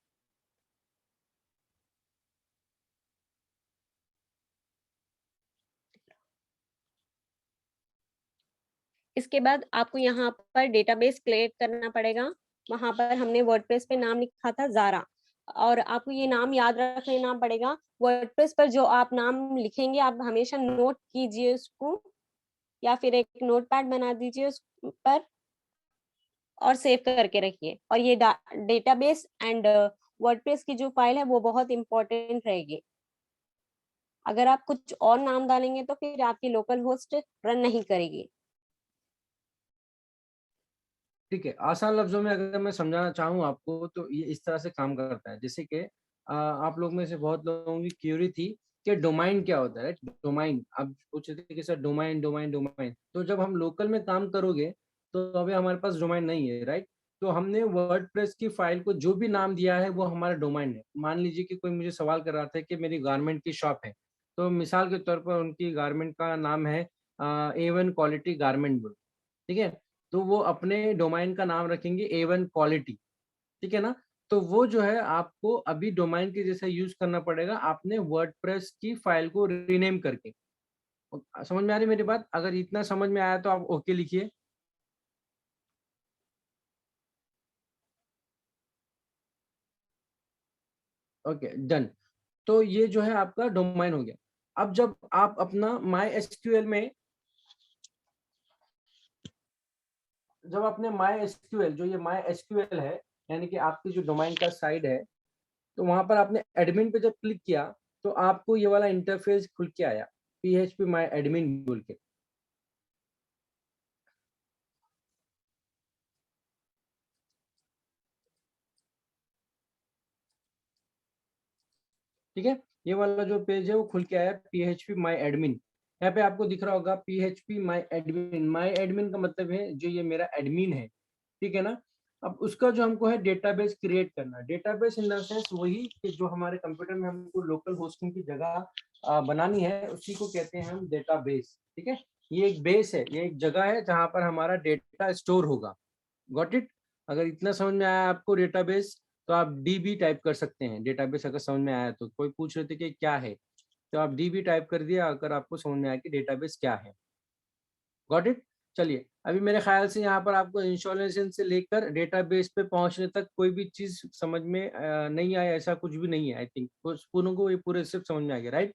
इसके बाद आपको यहाँ पर डेटाबेस क्रिएट करना पड़ेगा। वहां पर हमने वर्डप्रेस पे नाम लिखा था ज़ारा, और आपको ये नाम याद रख लेना पड़ेगा। वर्डप्रेस पर जो आप नाम लिखेंगे, आप हमेशा नोट कीजिए उसको, या फिर एक नोटपैड बना दीजिए उस पर और सेव करके रखिए। और ये डेटाबेस एंड वर्डप्रेस की जो फाइल है वो बहुत इंपॉर्टेंट रहेगी। अगर आप कुछ और नाम डालेंगे तो फिर आपकी लोकल होस्ट रन नहीं करेगी। ठीक है, आसान लफ्जों में अगर मैं समझाना चाहूँ आपको, तो ये इस तरह से काम करता है। जैसे कि आप लोग में से बहुत लोगों की क्यूरी थी कि डोमाइन क्या होता है, राइट? डोमाइन आप पूछ रहे थे कि सर डोमाइन डोमाइन डोमाइन, तो जब हम लोकल में काम करोगे तो अभी हमारे पास डोमाइन नहीं है, राइट? तो हमने वर्डप्रेस की फाइल को जो भी नाम दिया है वो हमारा डोमाइन है। मान लीजिए कि कोई मुझे सवाल कर रहा था कि मेरी गारमेंट की शॉप है, तो मिसाल के तौर पर उनकी गारमेंट का नाम है A1 क्वालिटी गारमेंट बुल, ठीक है? तो वो अपने डोमाइन का नाम रखेंगे A1 क्वालिटी, ठीक है ना? तो वो जो है आपको अभी डोमाइन के जैसा यूज़ करना पड़ेगा आपने वर्डप्रेस की फाइल को रीनेम करके। समझ में आ रही है मेरी बात? अगर इतना समझ में आया तो आप ओके लिखिए। Okay, done. तो ये जो है आपका डोमाइन हो गया। अब जब आप अपना माई एसक्यूएल में, जब आपने माई एसक्यूएल, जो ये माई एसक्यूएल है, यानी कि आपकी जो डोमाइन का साइड है, तो वहां पर आपने एडमिन पे जब क्लिक किया तो आपको ये वाला इंटरफेस खुल के आया, PHP माई एडमिन बोल के। ठीक है, ये वाला जो पेज है वो खुल के आया, PHP माई एडमिन। यहाँ पे आपको दिख रहा होगा PHP माई एडमिन। माई एडमिन का मतलब है जो ये मेरा एडमिन है, ठीक है ना? अब उसका जो हमको है डेटाबेस क्रिएट करना। डेटाबेस इन द सेंस वही कि जो हमारे कंप्यूटर में हमको लोकल होस्टिंग की जगह बनानी है, उसी को कहते हैं हम डेटाबेस। ठीक है, ये एक बेस है, ये एक जगह है जहां पर हमारा डेटा स्टोर होगा। Got it? अगर इतना समझ में आया आपको डेटाबेस, तो आप डीबी टाइप कर सकते हैं। डेटाबेस अगर समझ में आया तो, कोई पूछ रहे थे कि क्या है, तो आप डीबी टाइप कर दिया अगर आपको समझ में आया कि डेटाबेस क्या है। Got it? चलिए, अभी मेरे ख्याल से यहाँ पर आपको इंस्टॉलेशन से लेकर डेटाबेस पे पहुंचने तक कोई भी चीज समझ में नहीं आया, ऐसा कुछ भी नहीं है। आई थिंक पूर्ण को ये पूरे सिर्फ समझ में आ गया, राइट?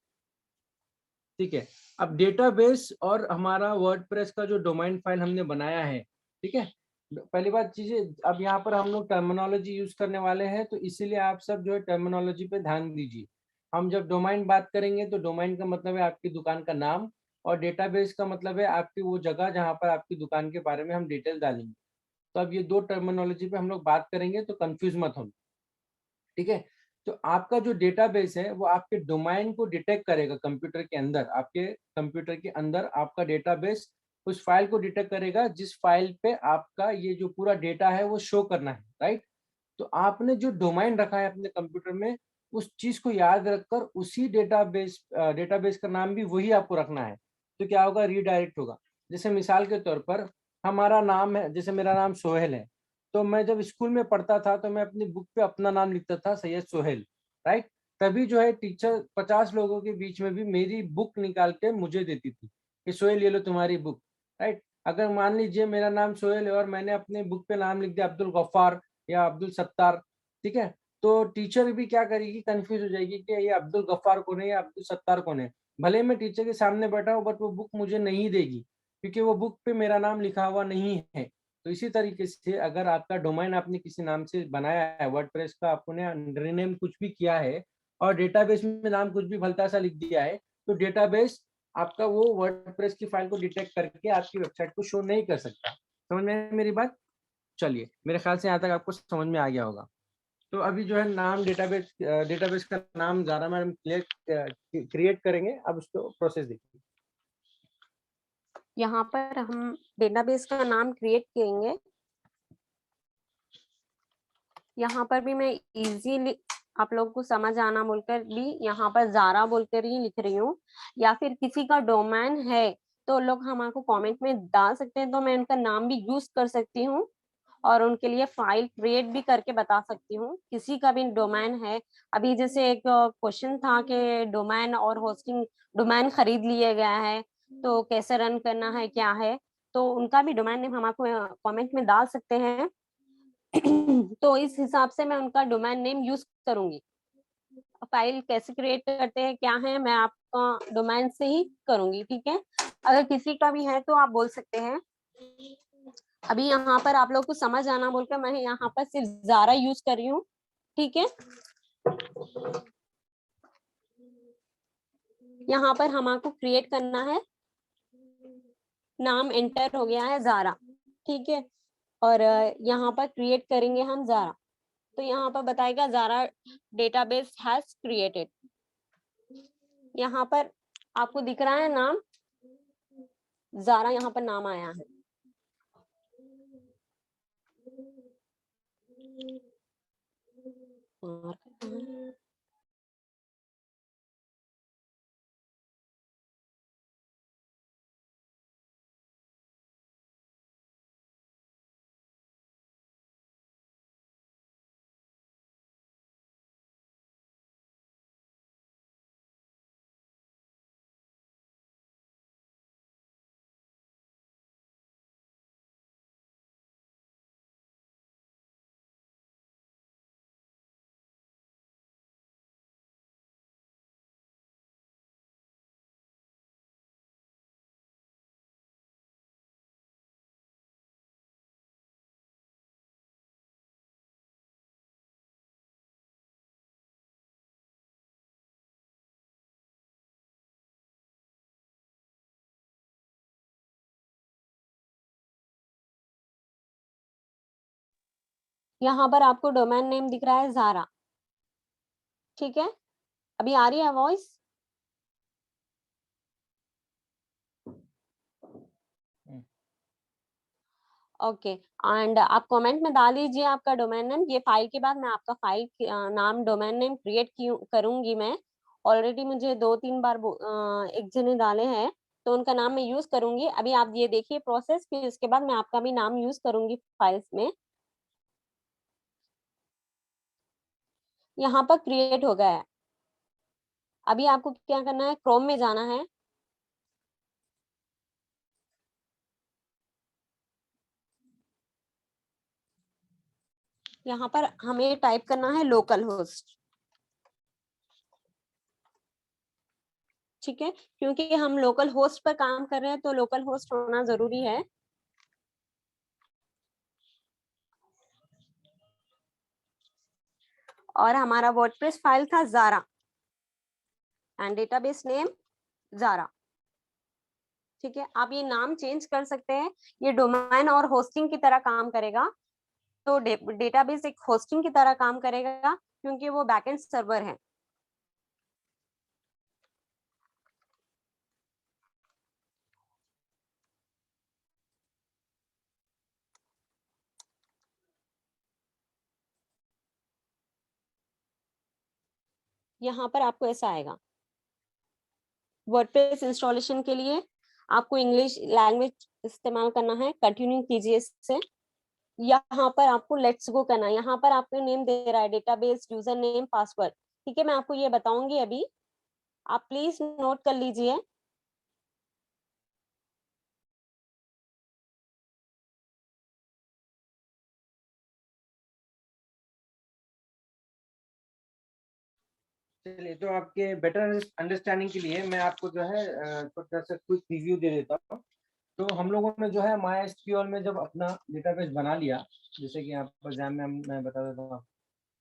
ठीक है, अब डेटाबेस और हमारा वर्डप्रेस का जो डोमेन फाइल हमने बनाया है, ठीक है, पहली बात चीजें, अब यहाँ पर हम लोग टर्मिनोलॉजी यूज करने वाले हैं, तो इसीलिए आप सब जो है टर्मिनोलॉजी पे ध्यान दीजिए। हम जब डोमाइन बात करेंगे तो डोमाइन का मतलब है आपकी दुकान का नाम, और डेटाबेस का मतलब है आपकी वो जगह जहाँ पर आपकी दुकान के बारे में हम डिटेल डालेंगे। तो अब ये दो टर्मिनोलॉजी पे हम लोग बात करेंगे, तो कंफ्यूज मत हो, ठीक है? तो आपका जो डेटाबेस है वो आपके डोमेन को डिटेक्ट करेगा कंप्यूटर के अंदर। आपके कंप्यूटर के अंदर आपका डेटाबेस उस फाइल को डिटेक्ट करेगा जिस फाइल पे आपका ये जो पूरा डेटा है वो शो करना है, राइट? तो आपने जो डोमेन रखा है अपने कंप्यूटर में, उस चीज को याद रखकर उसी डेटाबेस का नाम भी वही आपको रखना है। तो क्या होगा, रीडायरेक्ट होगा। जैसे मिसाल के तौर पर हमारा नाम है, जैसे मेरा नाम सोहेल है, तो मैं जब स्कूल में पढ़ता था तो मैं अपनी बुक पे अपना नाम लिखता था, सैयद सोहेल, राइट। तभी जो है टीचर 50 लोगों के बीच में भी मेरी बुक निकाल के मुझे देती थी कि सोहेल ये लो तुम्हारी बुक, राइट। अगर मान लीजिए मेरा नाम सोहेल है और मैंने अपने बुक पे नाम लिख दिया अब्दुल गफ्फार या अब्दुल सत्तार, ठीक है, तो टीचर भी क्या करेगी, कंफ्यूज हो जाएगी कि ये अब्दुल गफ्फार कौन है या अब्दुल सत्तार कौन है। भले मैं टीचर के सामने बैठा हूँ बट वो बुक मुझे नहीं देगी क्योंकि वो बुक पे मेरा नाम लिखा हुआ नहीं है। तो इसी तरीके से अगर आपका डोमेन आपने किसी नाम से बनाया है, वर्डप्रेस का आपने रीनेम कुछ भी किया है और डेटाबेस में नाम कुछ भी भलता सा लिख दिया है, तो डेटाबेस आपका वो वर्डप्रेस की फाइल को डिटेक्ट करके आपकी वेबसाइट को शो नहीं कर सकता। समझ में आई मेरी बात? चलिए, मेरे ख्याल से यहाँ तक आपको समझ में आ गया होगा। तो अभी जो है नाम डेटाबेस का नाम ज़ारा मैडम क्रिएट करेंगे। अब उसको प्रोसेस देखिए। यहाँ पर हम डेटाबेस का नाम क्रिएट करेंगे। यहाँ पर भी मैं इजीली आप लोग को समझ आना बोलकर भी यहाँ पर ज़ारा बोलकर ही लिख रही हूँ, या फिर किसी का डोमेन है तो लोग हमारे कमेंट में डाल सकते हैं, तो मैं उनका नाम भी यूज कर सकती हूँ और उनके लिए फाइल क्रिएट भी करके बता सकती हूँ। किसी का भी डोमेन है, अभी जैसे एक क्वेश्चन था कि डोमेन और होस्टिंग, डोमेन खरीद लिया गया है तो कैसे रन करना है क्या है, तो उनका भी डोमेन नेम हमारे कमेंट में डाल सकते हैं। तो इस हिसाब से मैं उनका डोमेन नेम यूज करूंगी। फाइल कैसे क्रिएट करते हैं क्या है, मैं आपका डोमेन से ही करूंगी, ठीक है। अगर किसी का भी है तो आप बोल सकते हैं। अभी यहाँ पर आप लोग को समझ आना बोलकर मैं यहाँ पर सिर्फ ज़ारा यूज कर रही हूँ, ठीक है। यहाँ पर हमको क्रिएट करना है, नाम एंटर हो गया है ज़ारा, ठीक है। और यहाँ पर क्रिएट करेंगे हम ज़ारा, तो यहाँ पर बताएगा ज़ारा डेटाबेस हैज क्रिएटेड। यहाँ पर आपको दिख रहा है नाम ज़ारा, यहाँ पर नाम आया है। यहाँ पर आपको डोमेन नेम दिख रहा है ज़ारा, ठीक है। अभी आ रही है वॉइस? ओके, एंड आप कमेंट में डाल दीजिए आपका डोमेन नेम। ये फाइल के बाद मैं आपका फाइल नाम डोमेन नेम क्रिएट करूंगी। मैं ऑलरेडी मुझे 2-3 बार एक जने डाले हैं तो उनका नाम मैं यूज करूंगी। अभी आप ये देखिए प्रोसेस, फिर इसके बाद मैं आपका भी नाम यूज करूंगी फाइल्स में। यहाँ पर क्रिएट हो गया है। अभी आपको क्या करना है, क्रोम में जाना है। यहाँ पर हमें टाइप करना है लोकल होस्ट, ठीक है, क्योंकि हम लोकल होस्ट पर काम कर रहे हैं तो लोकल होस्ट होना जरूरी है। और हमारा वर्डप्रेस फाइल था Zara and database name Zara, ठीक है। आप ये नाम चेंज कर सकते हैं, ये डोमेन और होस्टिंग की तरह काम करेगा। तो डेटाबेस एक होस्टिंग की तरह काम करेगा क्योंकि वो बैकएंड सर्वर है। यहाँ पर आपको ऐसा आएगा। वर्डप्रेस इंस्टॉलेशन के लिए आपको इंग्लिश लैंग्वेज इस्तेमाल करना है, कंटिन्यू कीजिए इससे। यहाँ पर आपको लेट्स गो करना है। यहाँ पर आपको नेम दे रहा है डेटाबेस यूजर नेम पासवर्ड, ठीक है। मैं आपको ये बताऊंगी अभी, आप प्लीज नोट कर लीजिए। चलिए, तो आपके बेटर अंडरस्टैंडिंग के लिए मैं आपको जो है छोटा सा क्विक रिव्यू दे देता हूँ। तो हम लोगों ने जो है MySQL में जब अपना डेटाबेस बना लिया, जैसे कि यहाँ पर एग्जाम में मैं बता देता हूँ,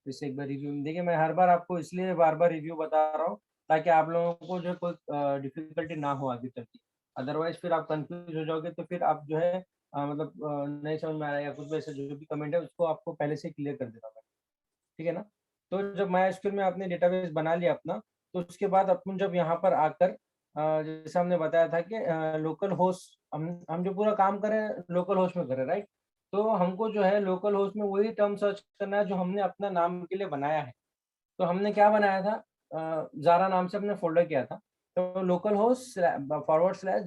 जैसे एक बार रिव्यू देखिए, मैं हर बार आपको इसलिए बार-बार रिव्यू बता रहा हूँ, ताकि आप लोगों को जो है कोई डिफ़िकल्टी ना हो आगे चल के। अदरवाइज़ फिर आप कन्फ्यूज़ हो जाओगे, तो फिर आप जो है मतलब नहीं समझ में आ रहा है या कुछ भी ऐसा जो भी कमेंट है, उसको आपको पहले से क्लियर कर देता हूँ मैं। ठीक है ना? तो जब MySQL में आपने डेटाबेस बना लिया अपना, तो उसके बाद अपन जब यहाँ पर आकर जैसे हमने बताया था कि लोकल होस्ट हम जो पूरा काम करें लोकल होस्ट में करें, राइट? तो हमको जो है लोकल होस्ट में वही टर्म सर्च करना है जो हमने अपना नाम के लिए बनाया है। तो हमने क्या बनाया था, ज़ारा नाम से हमने फ़ोल्डर किया था। तो लोकल होस्ट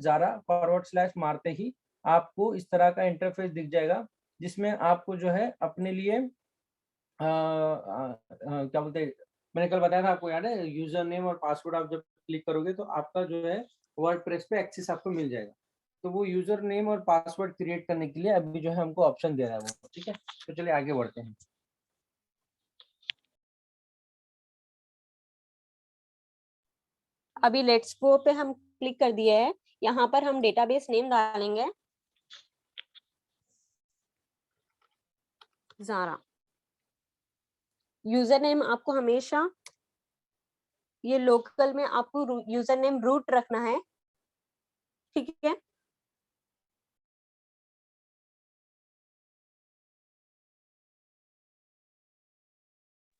/ज़ारा मारते ही आपको इस तरह का इंटरफ़ेस दिख जाएगा, जिसमें आपको जो है अपने लिए क्या बोलते हैं, मैंने कल बताया था आपको, याद है? यूज़र नेम और पासवर्ड आप जब क्लिक करोगे तो आपका जो है वर्डप्रेस पे एक्सेस आपको मिल जाएगा। तो वो यूज़र नेम और पासवर्ड क्रिएट करने के लिए अभी जो है हमको ऑप्शन दे रहा है वो, ठीक है? तो चलिए आगे बढ़ते हैं। अभी लेट्स गो पे हम क्लिक कर दिए है। यहाँ पर हम डेटाबेस नेम डालेंगे ज़ारा। यूजर नेम आपको हमेशा ये लोकल में आपको यूजर नेम रूट रखना है, ठीक है।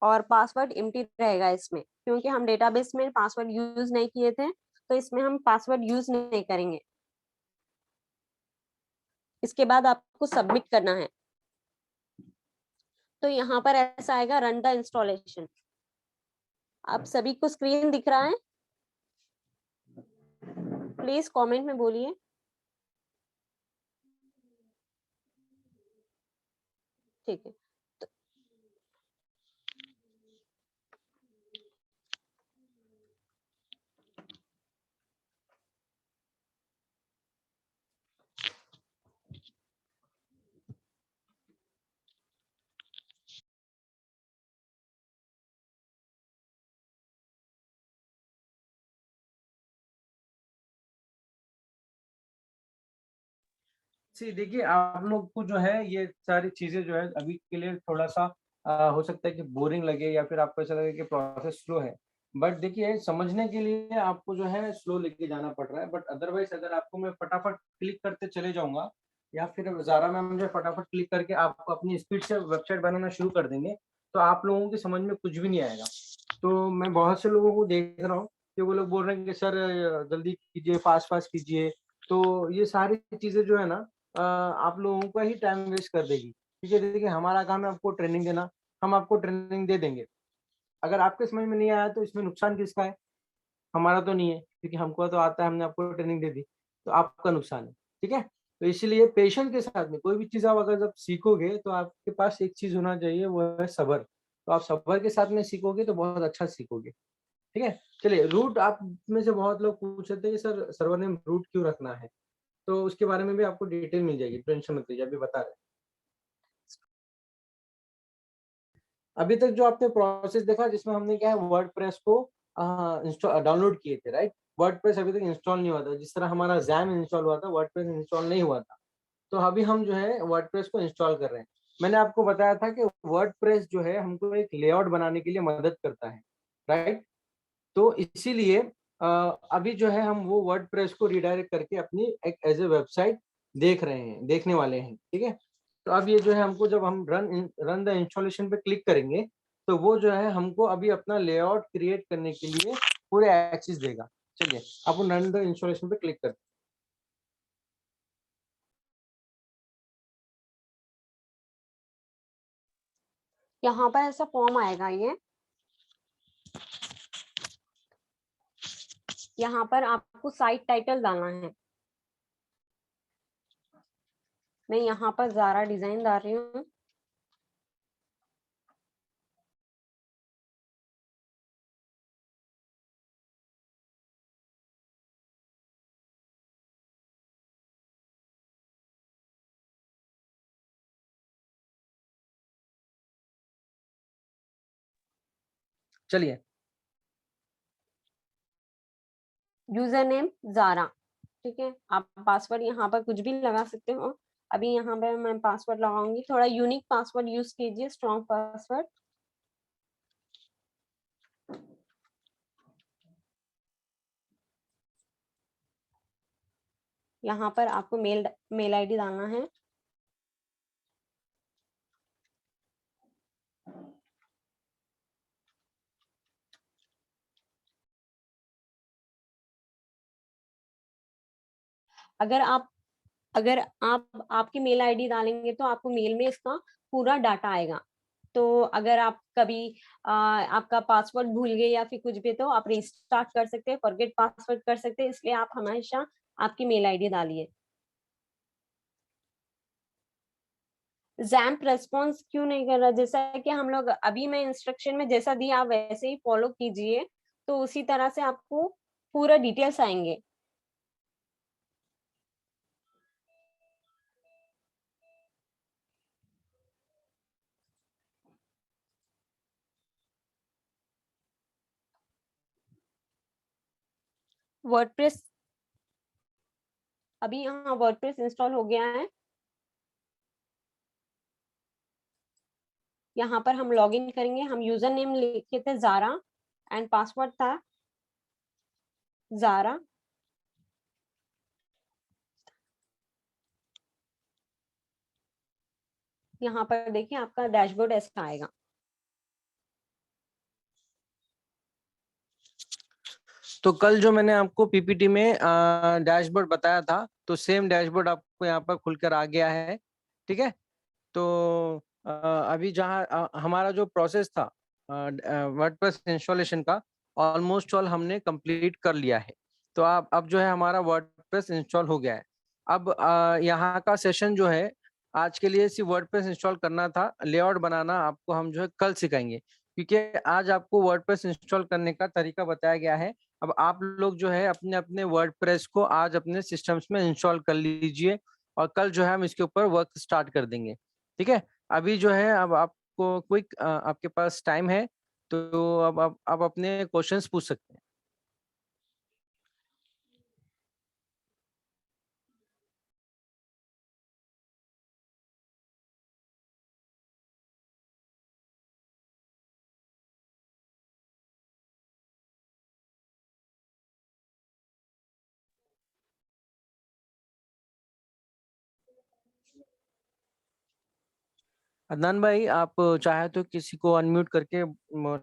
और पासवर्ड एम्प्टी रहेगा इसमें, क्योंकि हम डेटाबेस में पासवर्ड यूज नहीं किए थे, तो इसमें हम पासवर्ड यूज नहीं करेंगे। इसके बाद आपको सबमिट करना है। तो यहाँ पर ऐसा आएगा रन द इंस्टॉलेशन। आप सभी को स्क्रीन दिख रहा है? प्लीज कमेंट में बोलिए। ठीक है। देखिए, आप लोग को जो है ये सारी चीज़ें जो है अभी के लिए थोड़ा-सा हो सकता है कि बोरिंग लगे या फिर आपको ऐसा लगे कि प्रोसेस स्लो है। बट देखिए, समझने के लिए आपको जो है स्लो लेके जाना पड़ रहा है, बट अदरवाइज़ अगर आपको मैं फटाफट क्लिक करते चले जाऊँगा या फिर ज़ारा में मुझे फटाफट क्लिक करके आपको अपनी स्पीड से वेबसाइट बनाना शुरू कर देंगे, तो आप लोगों की समझ में कुछ भी नहीं आएगा। तो मैं बहुत से लोगों को देख रहा हूँ कि वो लोग बोल रहे हैं कि सर जल्दी कीजिए, फ़ास्ट-फ़ास्ट कीजिए। तो ये सारी चीज़ें जो है ना आप लोगों का ही टाइम वेस्ट कर देगी। ठीक है, देखिए हमारा काम है आपको ट्रेनिंग देना, हम आपको ट्रेनिंग दे देंगे। अगर आपके समझ में नहीं आया तो इसमें नुकसान किसका है? हमारा तो नहीं है, क्योंकि हमको तो आता है, हमने आपको ट्रेनिंग दे दी, तो आपका नुकसान है। ठीक है? तो इसीलिए पेशेंस के साथ में कोई भी चीज़ आप अगर जब सीखोगे तो आपके पास एक चीज़ होना चाहिए, वो है सब्र। तो आप सब्र के साथ में सीखोगे तो बहुत अच्छा सीखोगे। ठीक है? चलिए, रूट आप में से बहुत लोग पूछ रहे थे कि सर सर्वर नेम रूट क्यों रखना है? तो उसके बारे में भी आपको डिटेल मिल जाएगी, टेंशन मत लीजिए, अभी बता रहे हैं। अभी तक जो आपने प्रोसेस देखा जिसमें हमने क्या है वर्डप्रेस को डाउनलोड किए थे, राइट? वर्डप्रेस अभी तक इंस्टॉल नहीं हुआ था। जिस तरह हमारा ज़ैम इंस्टॉल हुआ था, वर्डप्रेस इंस्टॉल नहीं हुआ था। तो अभी हम जो है वर्डप्रेस को इंस्टॉल कर रहे हैं। मैंने आपको बताया था कि वर्डप्रेस जो है हमको एक लेआउट बनाने के लिए मदद करता है, राइट? तो इसीलिए अभी जो है हम वो वर्डप्रेस को रिडायरेक्ट करके अपनी एक एज़ अ वेबसाइट देखने वाले हैं, ठीक है? तो अब ये जो है हमको जब हम रन द इंस्टॉलेशन पे क्लिक करेंगे, तो वो जो है हमको अभी अपना लेआउट क्रिएट करने के लिए पूरे एक्सेस देगा। चलिए, अपन रन द इंस्टॉलेशन पे क्लिक करते हैं। यहाँ पर ऐसा फॉर्म आएगा ये। यहाँ पर आपको साइट टाइटल डालना है। मैं यहाँ पर ज़ारा डिजाइन डाल रही हूँ। चलिए, यूजर नेम ज़ारा, ठीक है। आप पासवर्ड यहाँ पर कुछ भी लगा सकते हो। अभी यहाँ पे मैं पासवर्ड लगाऊंगी, थोड़ा यूनिक पासवर्ड यूज कीजिए, स्ट्रॉन्ग पासवर्ड। यहाँ पर आपको मेल आईडी डालना है। अगर आप आपकी मेल आईडी डालेंगे तो आपको मेल में इसका पूरा डाटा आएगा। तो अगर आप कभी आपका पासवर्ड भूल गए या फिर कुछ भी, तो आप रिस्टार्ट कर सकते हैं, फॉरगेट पासवर्ड कर सकते हैं। इसलिए आप हमेशा आपकी मेल आईडी डालिए। जैम्प रेस्पॉन्स क्यों नहीं कर रहा? जैसा कि हम लोग अभी मैं इंस्ट्रक्शन में जैसा दिया आप वैसे ही फॉलो कीजिए, तो उसी तरह से आपको पूरा डिटेल्स आएंगे। वर्डप्रेस, अभी यहाँ वर्डप्रेस इंस्टॉल हो गया है। यहाँ पर हम लॉगिन करेंगे। हम यूजर नेम लिखे थे ज़ारा एंड पासवर्ड था ज़ारा। यहाँ पर देखिए आपका डैशबोर्ड ऐसा आएगा। तो कल जो मैंने आपको पीपीटी में डैशबोर्ड बताया था, तो सेम डैशबोर्ड आपको यहाँ पर खुलकर आ गया है, ठीक है। तो अभी जहाँ हमारा जो प्रोसेस था वर्डप्रेस इंस्टॉलेशन का, ऑलमोस्ट ऑल हमने कंप्लीट कर लिया है। तो आप अब जो है हमारा वर्डप्रेस इंस्टॉल हो गया है। अब यहाँ का सेशन जो है आज के लिए सिर्फ वर्डप्रेस इंस्टॉल करना था, लेआउट बनाना आपको हम जो है कल सिखाएंगे, क्योंकि आज आपको वर्डप्रेस इंस्टॉल करने का तरीका बताया गया है। अब आप लोग जो है अपने अपने वर्डप्रेस को आज अपने सिस्टम्स में इंस्टॉल कर लीजिए, और कल जो है हम इसके ऊपर वर्क स्टार्ट कर देंगे, ठीक है। अभी जो है अब आपको क्विक आपके पास टाइम है, तो अब आप अपने क्वेश्चंस पूछ सकते हैं। अदनान भाई, आप चाहे तो किसी को अनम्यूट करके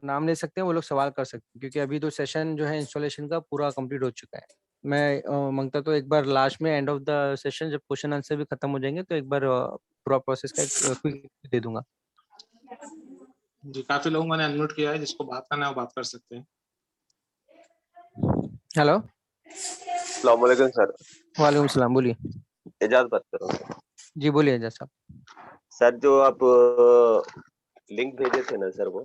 नाम ले सकते हैं, वो लोग सवाल कर सकते हैं, क्योंकि अभी तो सेशन जो है इंस्टॉलेशन का पूरा कंप्लीट हो चुका है। मैं मांगता तो एक बार लास्ट में एंड ऑफ द सेशन जब क्वेश्चन आंसर भी खत्म हो जाएंगे, तो एक बार पूरा प्रोसेस का एक क्विक दे दूंगा। जी, काफी लोगों ने अनम्यूट किया है, जिसको बात करना है वो बात कर सकते हैं। हेलो, अस्सलाम वालेकुम सर। वालेकुम सलाम, बोलिए। एजाज बात कर रहा हूँ। जी बोलिए एजाज साहब। सर जो आप लिंक भेजे थे ना सर, वो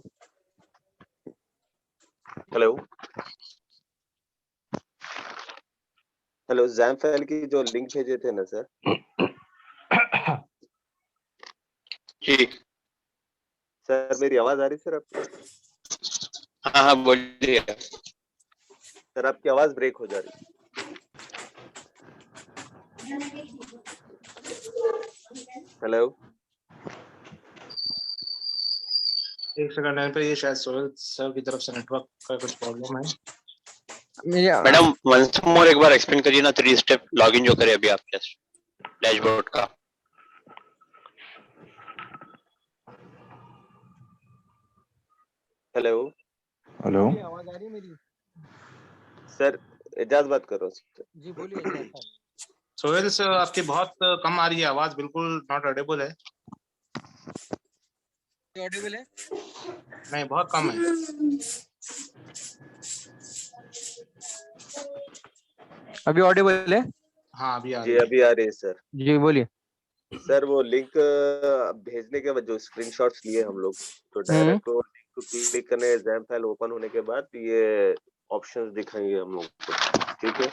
हेलो जैम फाइल की जो लिंक भेजे थे ना सर। जी सर मेरी आवाज आ रही सर आपको? हाँ हाँ बोलिए। सर आपकी आवाज ब्रेक हो जा रही। हेलो, एक सेकंड लाइन पे, ये शायद सोहेल सर की तरफ से नेटवर्क का कुछ प्रॉब्लम है। मैडम वंस मोर एक बार एक्सप्लेन करिए ना, 3 स्टेप लॉगिन जो करे अभी आप जस्ट डैशबोर्ड का। हेलो हेलो, आवाज आ रही है मेरी? सर, एजाज बात कर रहा हूँ सर। जी बोलिए एजाज साहब। सोहेल सर आपकी बहुत कम आ रही है आवाज, बिल्कुल नॉट ऑडिबल है। ऑडिबल है? नहीं, बहुत कम है। अभी ऑडिबल है? हाँ अभी आ जी रही है। अभी आ रही है सर। जी बोलिए। सर वो लिंक भेजने के बाद जो स्क्रीनशॉट्स लिए हम लोग, तो डायरेक्ट वो लिंक को क्लिक करने जैम फाइल ओपन होने के बाद ये ऑप्शंस दिखाएंगे हम लोग को, ठीक है।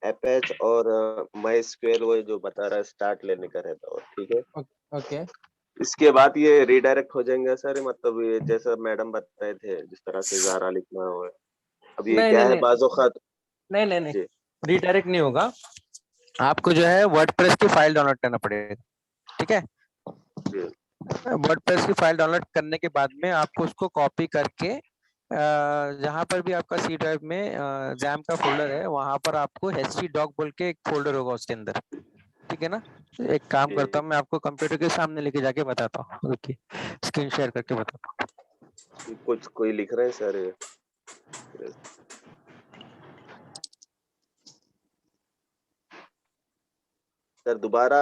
एपएच और माई स्क्वेयर वो जो बता रहा है स्टार्ट लेने का रहता है, ठीक है। ओके इसके बाद ये रिडायरेक्ट हो जाएंगे सर, मतलब ये जैसा मैडम बताए थे जिस तरह से ज़ारा लिखना हो। अब ये नहीं क्या नहीं है नहीं बाज़-औक़ात नहीं नहीं नहीं जी, रिडायरेक्ट नहीं होगा। आपको जो है वर्डप्रेस की फाइल डाउनलोड करना पड़ेगा, ठीक है। जी, वर्डप्रेस की फाइल डाउनलोड करने के बाद में आपको उसको कॉपी करके जहाँ पर भी आपका सी ड्राइव में जैम का फोल्डर है वहां पर आपको htdoc बोल के एक फोल्डर होगा उसके अंदर, ठीक है ना। एक काम जी। करता हूँ, मैं आपको कंप्यूटर के सामने लेके जाके बताता हूँ, रुकिए स्क्रीन शेयर करके बताता कुछ कोई लिख रहे हैं सर ये। सर दोबारा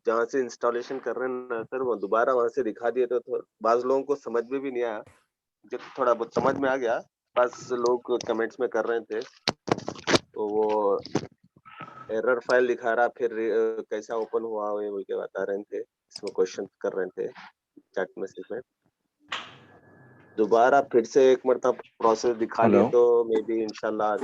जहाँ से इंस्टॉलेशन कर रहे हैं ना सर, वो दोबारा वहाँ से दिखा दिए तो बाज़ लोगों को समझ में भी नहीं आया। मुझे थोड़ा बहुत समझ में आ गया, बस लोग कमेंट्स में कर रहे थे, तो वो एरर फाइल दिखा रहा, फिर कैसा ओपन हुआ ये बोल के बता रहे थे, इसमें क्वेश्चन कर रहे थे चैट मैसेज में। दोबारा फिर से एक मरतबा प्रोसेस दिखा लिए हेलो। तो मे बी इंशाल्लाह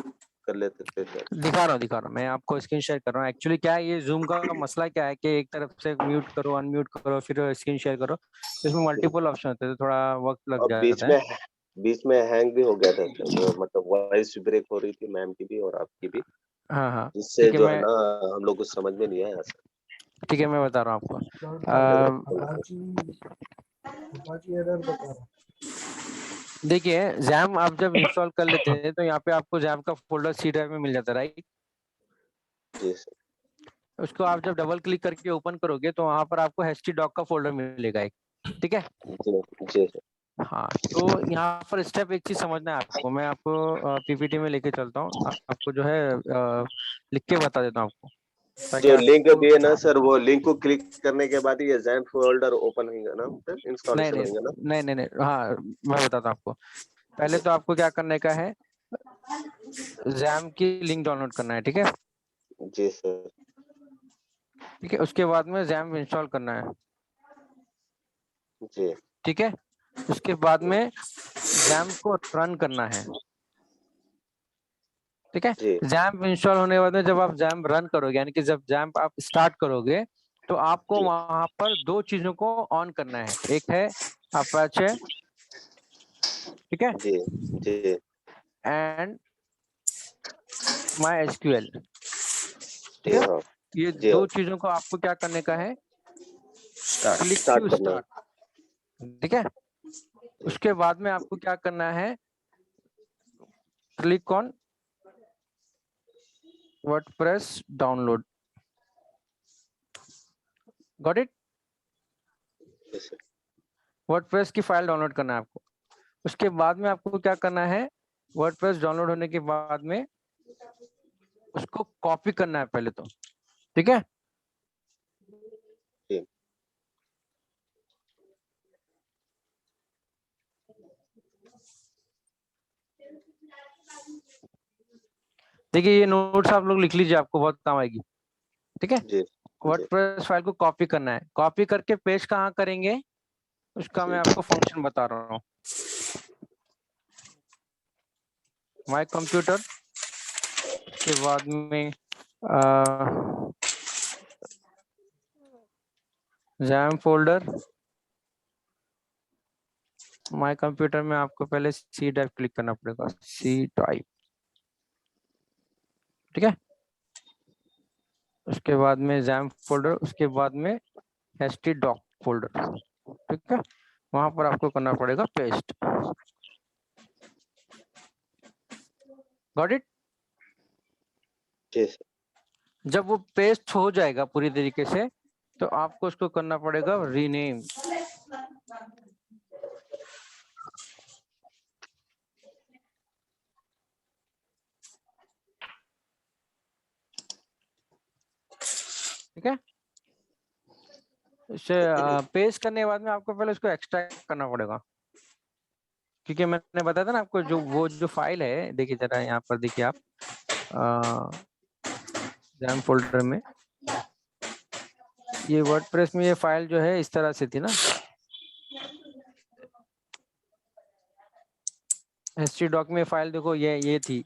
कर लेते थे सर। हूँ। दिखा रहा हूँ मैं आपको स्क्रीन शेयर कर रहा हूँ। एक्चुअली क्या है, ये जूम का मसला क्या है कि एक तरफ से म्यूट करो अनम्यूट करो फिर स्क्रीन शेयर करो, इसमें मल्टीपल ऑप्शन होते हैं तो थोड़ा वक्त लग और जाता है। बीच में हैंग भी हो गया था सर, वो मतलब वॉइस ब्रेक हो रही थी मैम की भी और आपकी भी, हाँ हाँ जिससे ठीक है, जो है ना हम लोग को समझ में नहीं आया सर। ठीक है मैं बता रहा हूँ आपको। देखिए जैम आप जब इंस्टॉल कर लेते हैं तो यहाँ पे आपको जैम का फोल्डर सी ड्राइव में मिल जाता है, राइट। जी सर, उसको आप जब डबल क्लिक करके ओपन करोगे तो वहां पर आपको htdoc का फोल्डर मिलेगा एक, ठीक है। जी जी सर, हाँ तो यहाँ पर स्टेप एक चीज समझना है आपको, मैं आपको पीपीटी में लेके चलता हूँ, आपको जो है लिख के बता देता हूँ आपको ताकि जो लिंक आपको। दिए ना सर, वो लिंक को क्लिक करने के बाद ये जैम फोल्डर ओपन होगा ना सर, नहीं इंस्टॉलेशन नहीं होगा ना। नहीं नहीं नहीं हाँ मैं बताता हूँ आपको। पहले तो आपको क्या करने का है, जैम की लिंक डाउनलोड करना है, ठीक है। जी सर, ठीक है उसके बाद में जैम इंस्टॉल करना है, जी ठीक है। उसके बाद में जैम को रन करना है, ठीक है। जी जैम इंस्टॉल होने के बाद में जब आप जैम रन करोगे यानी कि जब जैम आप स्टार्ट करोगे तो आपको जी वहां पर दो चीजों को ऑन करना है, एक है अपाचे, ठीक है, जी जी एंड माई एसक्यूएल, ठीक जी है। हाँ, ये जी दो हाँ, चीजों को आपको क्या करने का है, क्लिक स्टार्ट टू करना है। स्टार्ट, ठीक है। उसके बाद में आपको क्या करना है, click on WordPress download, got it. Yes, sir. WordPress की फाइल डाउनलोड करना है आपको। उसके बाद में आपको क्या करना है, वर्डप्रेस डाउनलोड होने के बाद में उसको कॉपी करना है पहले तो, ठीक है। जी देखिए ये नोट्स आप लोग लिख लीजिए, आपको बहुत काम आएगी, ठीक है। जी जी वर्डप्रेस फाइल को कॉपी करना है, कॉपी करके पेस्ट कहाँ करेंगे उसका मैं आपको फंक्शन बता रहा हूँ। माय कंप्यूटर के बाद में जैम फोल्डर, माय कंप्यूटर में आपको पहले सी ड्राइव क्लिक करना पड़ेगा, सी ड्राइव, ठीक है। उसके बाद में जैम फोल्डर, उसके बाद में htdoc फोल्डर, ठीक है। वहां पर आपको करना पड़ेगा पेस्ट, गॉट इट। जी सर, जब वो पेस्ट हो जाएगा पूरी तरीके से तो आपको उसको करना पड़ेगा रीनेम, ठीक है। इसे पेस्ट करने के बाद में आपको पहले उसको एक्सट्रैक्ट करना पड़ेगा, क्योंकि मैंने बताया था ना आपको जो वो जो फाइल है, देखिए जरा यहाँ पर देखिए आप जैम फोल्डर में ये वर्डप्रेस में ये फाइल जो है इस तरह से थी ना, हिस्ट्री डॉक में फाइल देखो ये थी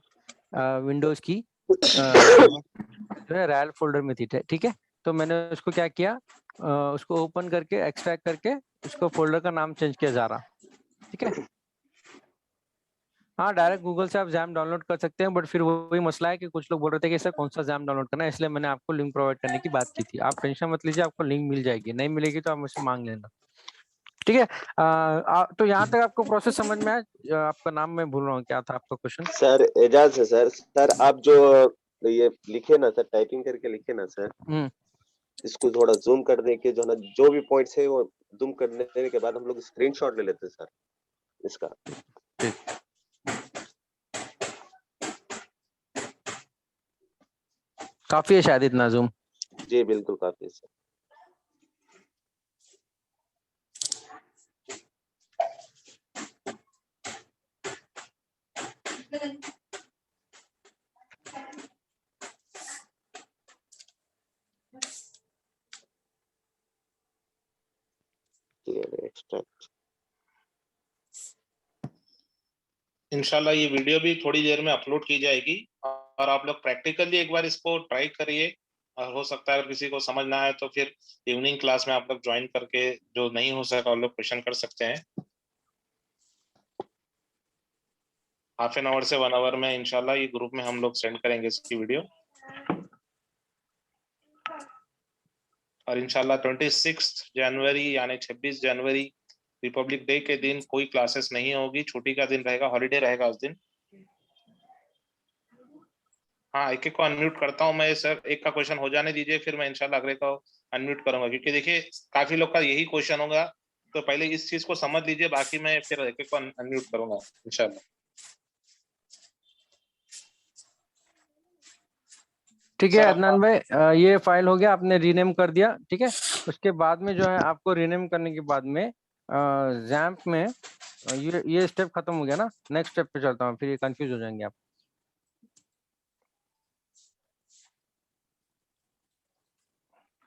विंडोज की जो है रैल फोल्डर में थी, ठीक है। तो मैंने उसको क्या किया, उसको ओपन करके एक्सट्रैक्ट करके उसको फोल्डर का नाम चेंज किया जा रहा, ठीक है। हाँ, डायरेक्ट गूगल से आप जैम डाउनलोड कर सकते हैं, बट फिर वही मसला है कि कुछ लोग बोल रहे थे कि सर कौन सा जैम डाउनलोड करना है, इसलिए मैंने आपको लिंक प्रोवाइड करने की बात की थी। आप टेंशन मत लीजिए, आपको लिंक मिल जाएगी, नहीं मिलेगी तो आप मुझसे मांग लेना, ठीक है। तो यहाँ तक आपको प्रोसेस समझ में आया? आपका नाम मैं भूल रहा हूँ, क्या था आपका क्वेश्चन? सर एजाज है सर। सर आप जो ये लिखे ना सर, टाइपिंग करके लिखे ना सर, इसको थोड़ा जूम करने के जो ना जो भी पॉइंट्स है वो जूम करने के बाद हम लोग स्क्रीनशॉट ले लेते हैं सर इसका। काफी है शायद इतना जूम। जी बिल्कुल काफी है सर। एक्सट्रैक्ट इंशाल्लाह ये वीडियो भी थोड़ी देर में अपलोड की जाएगी और आप लोग प्रैक्टिकली एक बार इसको ट्राई करिए, और हो सकता है अगर किसी को समझ ना आए तो फिर इवनिंग क्लास में आप लोग ज्वाइन करके जो नहीं हो सका आप लोग क्वेश्चन कर सकते हैं। हाफ एन आवर से 1 आवर में इंशाल्लाह ये ग्रुप में हम लोग सेंड करेंगे इसकी वीडियो। और इंशाल्लाह 26 जनवरी यानी 26 जनवरी रिपब्लिक डे के दिन कोई क्लासेस नहीं होगी, छुट्टी का दिन रहेगा, हॉलीडे रहेगा उस दिन। हाँ, एक एक को अनम्यूट करता हूँ मैं सर, एक का क्वेश्चन हो जाने दीजिए, फिर मैं इंशाल्लाह अगले को अनम्यूट करूंगा, क्योंकि देखिए काफी लोग का यही क्वेश्चन होगा, तो पहले इस चीज को समझ लीजिए, बाकी मैं फिर एक एक को अनम्यूट करूंगा इंशाल्लाह। ठीक है सर, अदनान भाई, ये फाइल हो गया, आपने रीनेम कर दिया, ठीक है। उसके बाद में जो है आपको रीनेम करने के बाद में जैम्प में ये स्टेप खत्म हो गया ना, नेक्स्ट स्टेप पे चलता हूँ, फिर ये कंफ्यूज हो जाएंगे आप।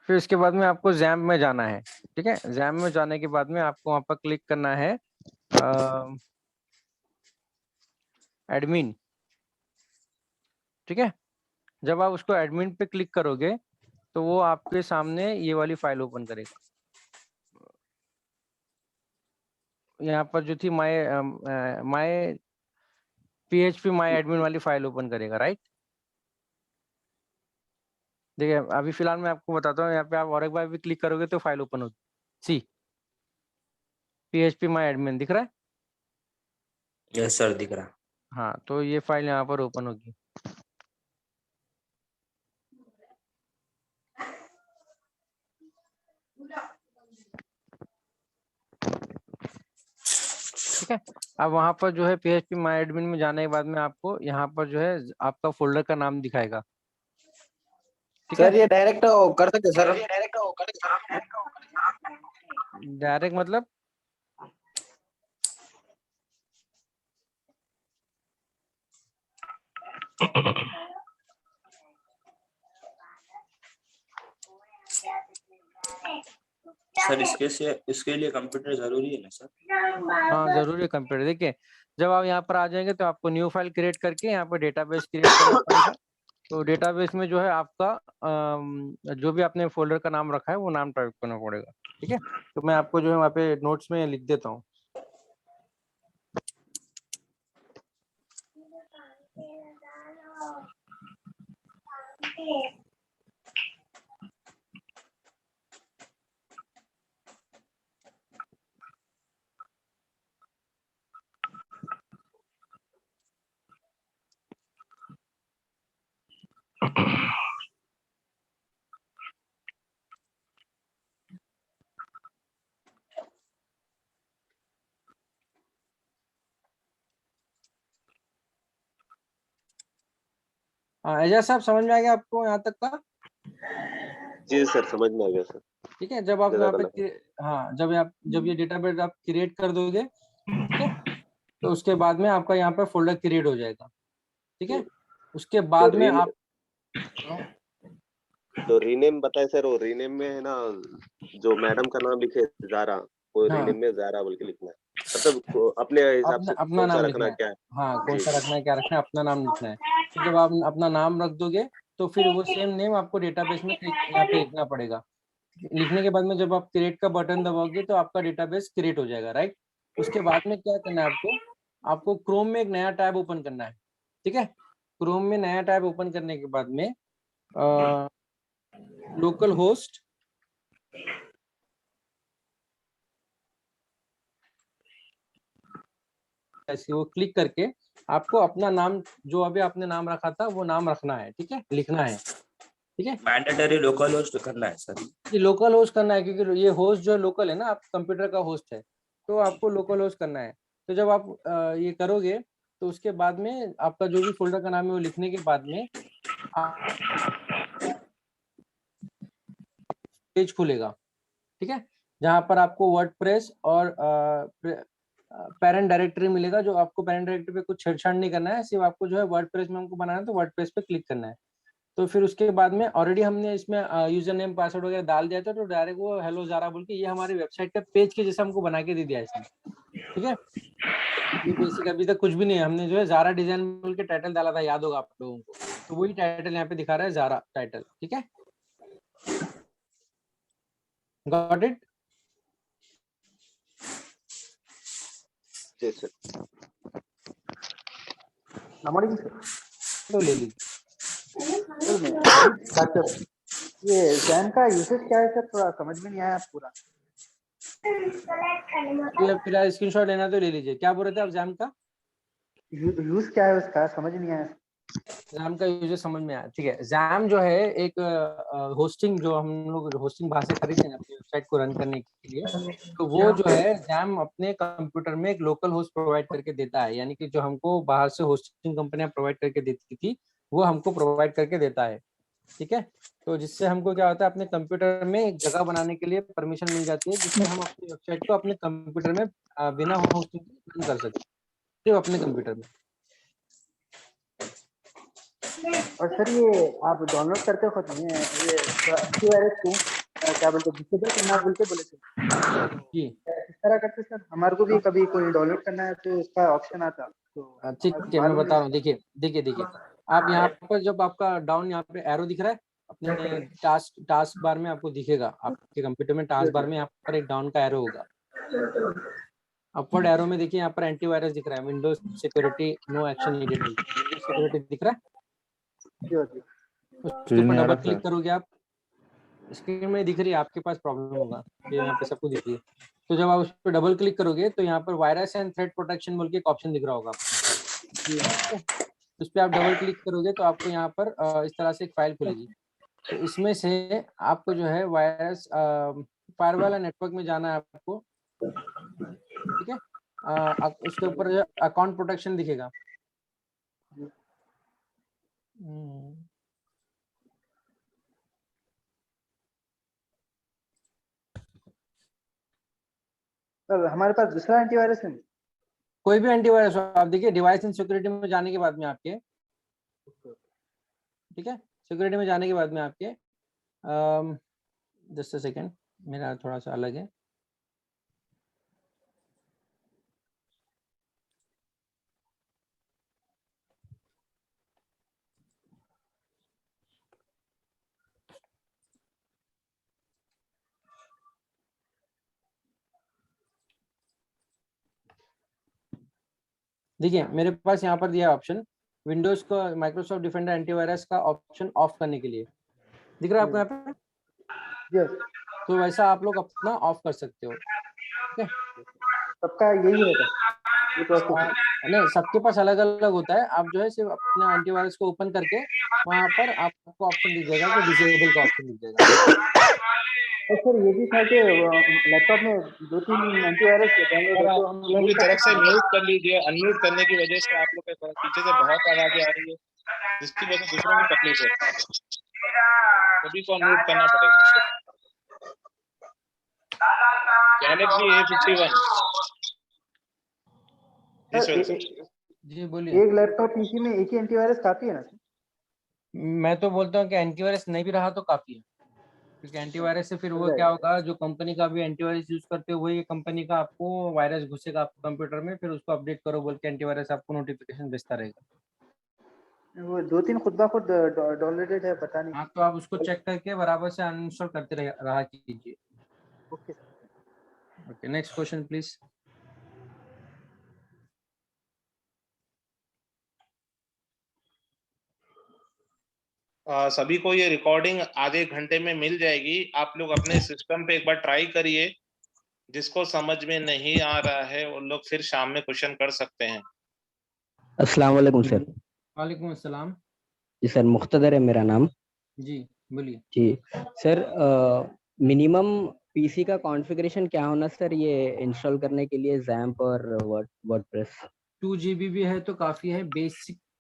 फिर इसके बाद में आपको जैम्प में जाना है, ठीक है। जैम्प में जाने के बाद में आपको वहां पर क्लिक करना है एडमिन, ठीक है। जब आप उसको एडमिन पे क्लिक करोगे तो वो आपके सामने ये वाली फाइल ओपन करेगा। यहाँ पर जो थी माय PHP माय एडमिन वाली फाइल ओपन करेगा, राइट। देखिए अभी फिलहाल मैं आपको बताता हूँ, यहाँ पे आप और एक बार भी क्लिक करोगे तो फाइल ओपन होगी। सी PHP माय एडमिन दिख रहा है? यस सर दिख रहा। हाँ, तो ये फाइल यहाँ पर ओपन होगी। ठीक है। अब वहां पर जो है PHP माय एडमिन में जाने के बाद में आपको यहाँ पर जो है आपका फोल्डर का नाम दिखाएगा, ठीक है। सर ये डायरेक्ट कर सकते सर? डायरेक्ट मतलब सर इसके लिए कंप्यूटर जरूरी है ना सर? हाँ जरूरी है कंप्यूटर। देखिए जब आप यहाँ पर आ जाएंगे तो आपको न्यू फाइल क्रिएट करके यहाँ पर डेटाबेस क्रिएट करना पड़ेगा। तो डेटाबेस में जो है आपका जो भी आपने फोल्डर का नाम रखा है वो नाम टाइप करना पड़ेगा, ठीक है। तो मैं आपको जो है वहाँ पे नोट्स में लिख देता हूँ। एजाज साहब समझ में आ गया आपको यहाँ तक का? जी सर समझ में आ गया सर। ठीक है। जब आप यहाँ पे हाँ जब ये डेटाबेस आप क्रिएट कर दोगे, ठीक है, तो उसके बाद में आपका यहाँ पे फोल्डर क्रिएट हो जाएगा, ठीक है। उसके बाद में आप तो रीनेम बताए सर, वो रीनेम में है ना, जो मैडम का नाम लिखे जारा, वो हाँ। रीनेम में जारा बोल के लिखना है, मतलब अपने हिसाब अपना से अपना कौन सा नाम रखना लिखना है है। क्या है। हाँ, कौन जी सा जी रखना है, क्या रखना है, अपना नाम लिखना है। तो जब आप अपना नाम रख दोगे तो फिर वो सेम नेम आपको डेटाबेस में यहाँ पे लिखना पड़ेगा। लिखने के बाद में जब आप क्रिएट का बटन दबाओगे तो आपका डेटाबेस क्रिएट हो जाएगा, राइट। उसके बाद में क्या करना है आपको, आपको क्रोम में एक नया टैब ओपन करना है, ठीक है। क्रोम में नया टैब ओपन करने के बाद में लोकल होस्ट ऐसे वो क्लिक करके आपको अपना नाम, जो अभी आपने नाम रखा था वो नाम रखना है, ठीक है, लिखना है, ठीक है। मैंडेटरी लोकल होस्ट करना है सर। ये लोकल होस्ट करना है क्योंकि ये होस्ट जो लोकल है ना, आप कंप्यूटर का होस्ट है, तो आपको लोकल होस्ट करना है। तो जब आप ये करोगे तो उसके बाद में आपका जो भी फोल्डर का नाम है वो लिखने के बाद में पेज खुलेगा, ठीक है, जहां पर आपको वर्डप्रेस और पेरेंट डायरेक्टरी मिलेगा। जो आपको पेरेंट डायरेक्टरी पे कुछ छेड़छाड़ नहीं करना है, सिर्फ आपको जो है वर्डप्रेस में हमको बनाना है तो वर्डप्रेस पे क्लिक करना है। तो फिर उसके बाद में ऑलरेडी हमने इसमें यूजर नेम पासवर्ड वगैरह डाल दिया था, तो डायरेक्ट वो हेलो जारा बोल के ये हमारी वेबसाइट का पेज के जैसा हमको बना के दे दिया इसने, ठीक है। ये बेसिक अभी तक कुछ भी नहीं है, हमने जो है जारा डिजाइन बोल के टाइटल डाला था, याद होगा आप लोगों को, तो वही टाइटल यहाँ पे दिखा रहा है, जारा टाइटल, ठीक है। Got it. जी सर। तो ले लीजिए। डॉक्टर, ये जैम का यूसेज क्या है सर, थोड़ा समझ में नहीं आया पूरा। ये फिलहाल स्क्रीनशॉट लेना तो ले लीजिए। क्या बोल रहे थे आप जैम का? यूज क्या है उसका, समझ नहीं आया। जैम का यूजर समझ में आया, ठीक है। जैम जो है एक होस्टिंग, जो हम लोग होस्टिंग बाहर से खरीदते हैं अपनी वेबसाइट को रन करने के लिए, तो वो जो है जैम अपने कंप्यूटर में एक लोकल होस्ट प्रोवाइड करके देता है। यानी कि जो हमको बाहर से होस्टिंग कंपनियां प्रोवाइड करके देती थी, वो हमको प्रोवाइड करके देता है, ठीक है। तो जिससे हमको क्या होता है, अपने कंप्यूटर में एक जगह बनाने के लिए परमिशन मिल जाती है, जिससे हम अपनी वेबसाइट को अपने कंप्यूटर में बिना होस्टिंग के रन कर सकते हैं, सिर्फ अपने कंप्यूटर में। और सर ये आप डाउनलोड करते वक्त में ये एंटीवायरस को क्या बोलते हैं, डिसेबल करना बोलते बोले थे जी, इस तरह करते सर। हमारे को भी कभी कोई डाउनलोड करना है तो उसका ऑप्शन आता, तो ठीक है, मैं बता रहा हूँ। देखिए देखिए देखिए, आप यहाँ पर जब आपका डाउन यहाँ पे एरो दिख रहा है अपने टास्क बार में, आपको दिखेगा आपके कंप्यूटर में टास्क बार में यहाँ पर एक डाउन का एरो होगा। अपवर्ड एरो में देखिए यहाँ पर एंटीवायरस दिख रहा है, Windows security no action needed, Windows security दिख रहा है। उसके ऊपर डबल क्लिक करोगे आप, स्क्रीन में दिख रही है, आपके पास प्रॉब्लम होगा, ये यहाँ पे सबको दिख रही है। तो जब आप उस पर डबल क्लिक करोगे तो यहाँ पर वायरस एंड थ्रेट प्रोटेक्शन बोल के एक ऑप्शन दिख रहा होगा आपको, उस पर आप डबल क्लिक करोगे तो आपको यहाँ पर इस तरह से एक फाइल खुलेगी। तो इसमें से आपको जो है वायरस फायरवॉल या नेटवर्क में जाना है आपको, ठीक है। उसके ऊपर अकाउंट प्रोटेक्शन दिखेगा। सर हमारे पास दूसरा एंटीवायरस है। कोई भी एंटीवायरस हो, आप देखिए डिवाइस एंड सिक्योरिटी में जाने के बाद में आपके, ठीक है, सिक्योरिटी में जाने के बाद में आपके जस्ट अ सेकेंड, मेरा थोड़ा सा अलग है। देखिए मेरे पास यहाँ पर दिया ऑप्शन, विंडोज को माइक्रोसॉफ्ट डिफेंडर एंटीवायरस का ऑप्शन ऑफ करने के लिए, दिख रहा है आपको यहाँ पे? तो वैसा आप लोग अपना ऑफ कर सकते हो, ठीक है। सबका यही होता है? नहीं, सबके पास अलग अलग होता है। आप जो है सिर्फ अपना एंटीवायरस को ओपन करके वहां पर आपको ऑप्शन दिख जाएगा कि डिसेबल का ऑप्शन दिख जाएगा। और सर ये भी था कि लैपटॉप में 2-3 एंटीवायरस डाउनलोड है, तो हम लोगों की तरफ से म्यूट कर लीजिए। अनम्यूट करने की वजह से आप लोग के पीछे से बहुत आवाजें आ रही है, जिसकी वजह से दूसरों को तकलीफ होती है। सभी को अनम्यूट करना पड़ेगा। गैलेक्सी A51 जी बोलिए। एक लैपटॉप पीसी में एक ही एंटीवायरस काफी है ना? मैं तो बोलता हूँ कि एंटीवायरस नहीं भी रहा तो काफी है, क्योंकि एंटीवायरस से फिर वो क्या होगा, जो कंपनी का भी एंटीवायरस यूज करते हो वही कंपनी का आपको वायरस घुसेगा आपके कंप्यूटर में, फिर उसको अपडेट करो बोल के एंटीवायरस आपको नोटिफिकेशन भेजता रहेगा। वो 2-3 खुद ब खुद डाउनलोडेड है, पता नहीं। हाँ, तो आप उसको चेक करके बराबर से अनइंस्टॉल करते रहा कीजिए। Okay. Okay, next question please. सभी को ये रिकॉर्डिंग आधे घंटे में मिल जाएगी। आप लोग अपने सिस्टम पे एक बार ट्राई करिए। जिसको समझ में नहीं आ रहा है वो लोग फिर शाम में क्वेश्चन कर सकते हैं। अस्सलाम वालेकुम सर। वालेकुम अस्सलाम। जी सर, मुख्तदर है मेरा नाम। जी बोलिए। जी सर, मिनिमम पीसी का कॉन्फ़िगरेशन क्या होना सर ये इंस्टॉल करने के लिए ज़ैम्प और वर्डप्रेस? 2 GB भी है तो काफी है,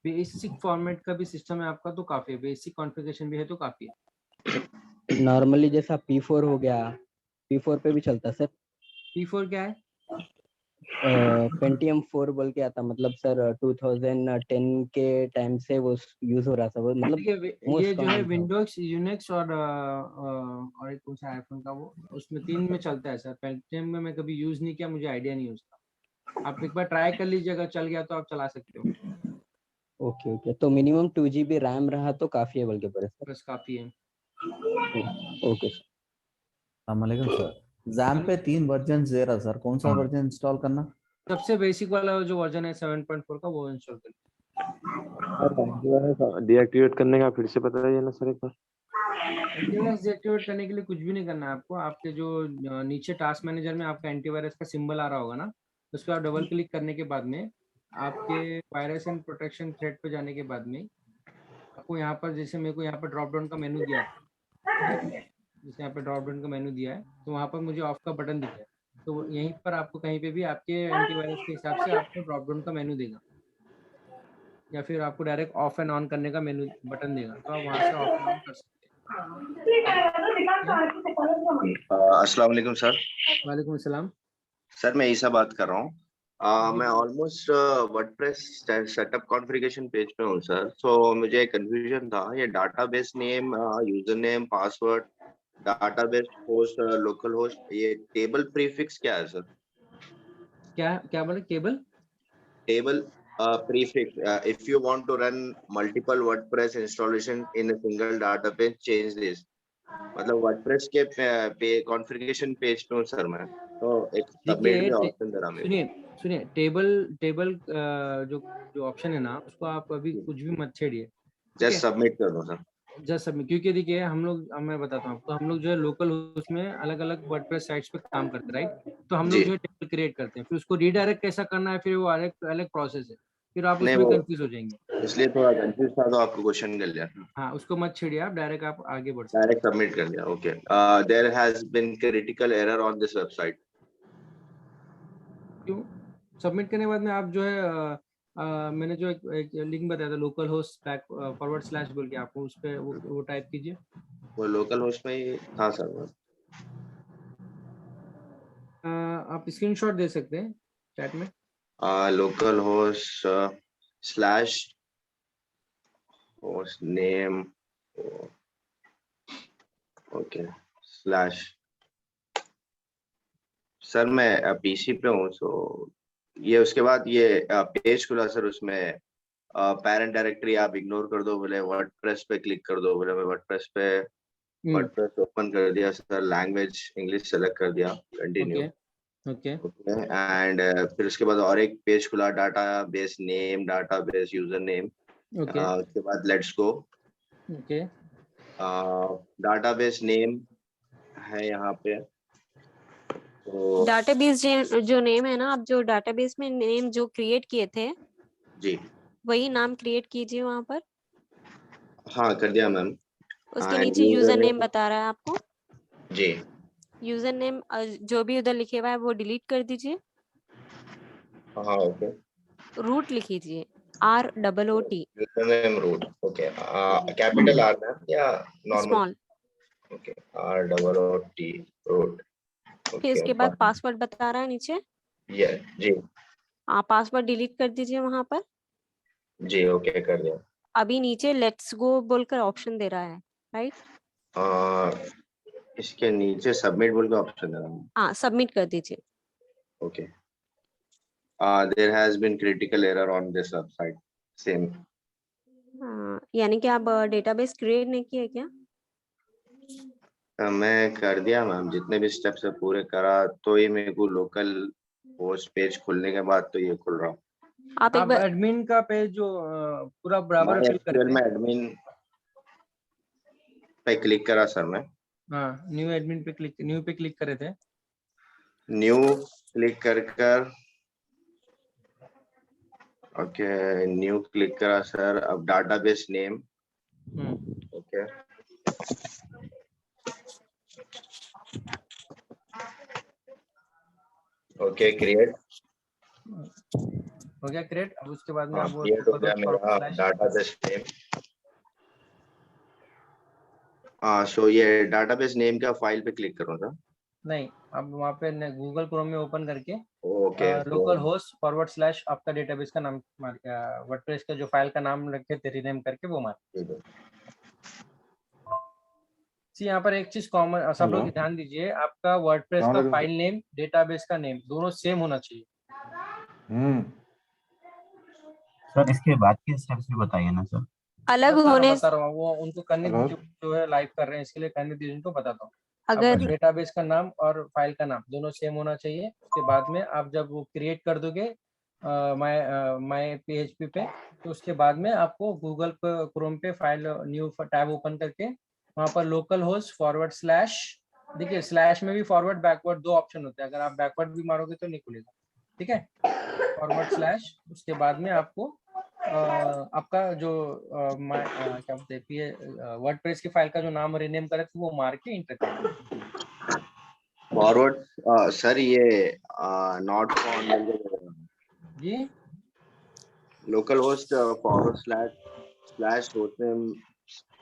बेसिक फॉर्मेट का भी सिस्टम है आपका तो काफी है, बेसिक कॉन्फ़िगरेशन भी है तो काफी है। नॉर्मली जैसा P4 हो गया, P4 पे भी चलता सर? P4 क्या है? पेंटियम 4 बोल के आता, मतलब सर 2010 के टाइम से वो यूज हो रहा था, वो मतलब देखिए ये जो है विंडोज, यूनिक्स और एक कौन सा आईफोन का वो, उसमें 3 में चलता है सर। पेंटियम में मैं कभी यूज नहीं किया, मुझे आइडिया नहीं है उसका। आप एक बार ट्राई कर लीजिए, अगर चल गया तो आप चला सकते हो। ओके ओके, तो मिनिमम 2 GB रैम रहा तो काफी है बोल के बोले सर? बस काफी है। Okay sir. अस्सलामुअलैकुम सर। ज़ैम पे 3 वर्जन दे रहा सर, कौन सा वर्जन इंस्टॉल करना? सबसे बेसिक वाला जो वर्जन है 7.4 का, वो इंस्टॉल करिए। डीएक्टिवेट करने का फिर से बताइए ना सर एक बार। एंटीवायरस डीएक्टिवेट करने के लिए कुछ भी नहीं करना है आपको। आपके जो नीचे टास्क मैनेजर में आपका एंटीवायरस का सिंबल आ रहा होगा ना, उस पर आप डबल क्लिक करने के बाद में आपके वायरस एंड प्रोटेक्शन थ्रेड पे जाने के बाद में आपको यहाँ पर, जैसे मेरे को यहाँ पर ड्रॉप डाउन का मेनू दिया था, जैसे यहाँ पे ड्रॉप डाउन का मेनू दिया है, तो वहाँ पर मुझे ऑफ का बटन दिखा है, तो यहीं पर आपको कहीं पे भी आपके एंटीवायरस के हिसाब से आपको ड्रॉप डाउन का मेनू देगा, या फिर आपको डायरेक्ट ऑफ एंड ऑन करने का मेनू बटन देगा, तो आप वहाँ से ऑफ एंड ऑन कर सकते हैं। अस्सलाम वालेकुम सर। वालेकुम अस्सलाम। सर मैं ईसा बात कर रहा हूँ। मैं almost WordPress setup configuration page पे हूँ सर। सो मुझे कंफ्यूजन था, ये database name, user name, password, database host, local host, ये टेबल प्रीफिक्स क्या है सर? क्या बोले? Table prefix, if you want to run multiple WordPress installation in a single database, change this. मतलब WordPress के पे कॉन्फ़िगरेशन पेज पे हूँ सर मैं, तो एक सबमिट में ऑप्शन दे रहा मेरे को। सुनिए, टेबल जो ऑप्शन है ना, उसको आप अभी कुछ भी मत छेड़िए, जस्ट सबमिट कर दो सर। जस्ट सबमिट, क्योंकि देखिए मैं बताता हूँ आपको, हम लोग जो है लोकल होस्ट में अलग अलग वर्डप्रेस साइट्स पे काम करते हैं, राइट? तो हम लोग जो है टेबल क्रिएट करते हैं, फिर उसको रीडायरेक्ट कैसा करना है, फिर वो अलग प्रोसेस है, फिर आप उसमें कंफ्यूज हो जाएंगे। इसलिए थोड़ा कंफ्यूज था तो आपको क्वेश्चन कर लिया। हाँ, उसको मत छेड़िए, आप डायरेक्ट आप आगे बढ़ सकते, डायरेक्ट सबमिट कर दिया। Okay. There has been critical error on this website. क्यों? सबमिट करने के बाद में आप जो है मैंने जो एक लिंक बताया था, लोकल होस्ट // बोल के, आपको उस पे वो टाइप कीजिए। वो लोकल होस्ट में ही था सर। आप स्क्रीनशॉट दे सकते हैं चैट में। Local host / host name, okay / sir मैं पीसी पे हूँ, सो ये उसके बाद ये पेज खुला सर, उसमें पेरेंट डायरेक्टरी आप इग्नोर कर दो बोले, वर्डप्रेस पे क्लिक कर दो बोले, मैं वर्डप्रेस पे वर्डप्रेस ओपन कर दिया सर, लैंग्वेज इंग्लिश सेलेक्ट कर दिया, कंटिन्यू। ओके एंड फिर उसके बाद और एक पेज खुला, database name, database user name, उसके बाद let's go. Okay, database name है यहाँ पे, तो डाटाबेस जो नेम है ना, आप जो डाटाबेस में नेम जो क्रिएट किए थे जी, वही नाम क्रिएट कीजिए वहां पर। हाँ कर दिया मैम। उसके नीचे यूजर नेम बता रहा है आपको जी, यूजर नेम जो भी उधर लिखे हुआ है वो डिलीट कर दीजिए। हाँ ओके। रूट लिख लीजिए, ROOT। User name root, okay. Capital R ma'am या normal? Small. Okay, ROOT root. फिर इसके बाद पासवर्ड बता रहा है नीचे, जी पासवर्ड डिलीट कर दीजिए वहां पर। जी, ओके कर दिया। अभी नीचे लेट्स गो बोलकर ऑप्शन दे रहा है, राइट? इसके नीचे सबमिट बोल के ऑप्शन है। हाँ, सबमिट कर दीजिए। Okay, there has been critical error on this website. Same. हाँ, यानी कि आप डेटाबेस क्रिएट नहीं किए क्या? मैं कर दिया मैम, जितने भी स्टेप्स है पूरे करा, तो ये मेरे को लोकल होस्ट पेज खुलने के बाद तो ये खुल रहा। आप एक आप बार एडमिन का पेज जो पूरा बराबर फिल MySQL में करके, एडमिन पे क्लिक करा सर मैं। हाँ न्यू एडमिन पे क्लिक, न्यू पे क्लिक करे थे। न्यू क्लिक कर ओके, न्यू क्लिक करा सर। अब database name, okay, okay create हो गया क्रिएट। अब उसके बाद में आप वो क्रिएट हो गया मेरा डाटाबेस नेम। सो ये डाटाबेस नेम का फाइल पे क्लिक करूँ था? नहीं, अब वहाँ पे गूगल क्रोम में ओपन करके ओके, लोकल होस्ट / आपका डेटाबेस का नाम मार के, वर्डप्रेस का जो फाइल का नाम रखे थे रीनेम करके वो मार। यहाँ पर एक चीज कॉमन सब लोग ध्यान दीजिए, आपका वर्डप्रेस का फाइल नेम, डेटाबेस का नेम दोनों सेम होना चाहिए। सर इसके बाद के स्टेप्स भी बताइए ना सर। अलग होने बता रहा हूँ, वो उनको करने दीजिए, जो है लाइव कर रहे हैं इसके लिए करने दीजिए, उनको बताता हूँ। अगर डेटाबेस का नाम और फाइल का नाम दोनों सेम होना चाहिए। उसके बाद में आप जब वो क्रिएट कर दोगे माय PHP पे, तो उसके बाद में आपको गूगल क्रोम पे फाइल न्यू टैब ओपन करके वहाँ पर लोकल होस्ट / देखिए स्लैश में भी फॉरवर्ड बैकवर्ड 2 ऑप्शन होते हैं, अगर आप बैकवर्ड भी मारोगे तो नहीं खुलेगा, ठीक है। फॉरवर्ड / उसके बाद में आपको आपका जो क्या बोलते हैं वर्डप्रेस की फाइल का जो नाम रीनेम करे थे वो मार के इंटर कर। फॉरवर्ड सर ये नॉट फाउंड जी, लोकल होस्ट // होते हैं,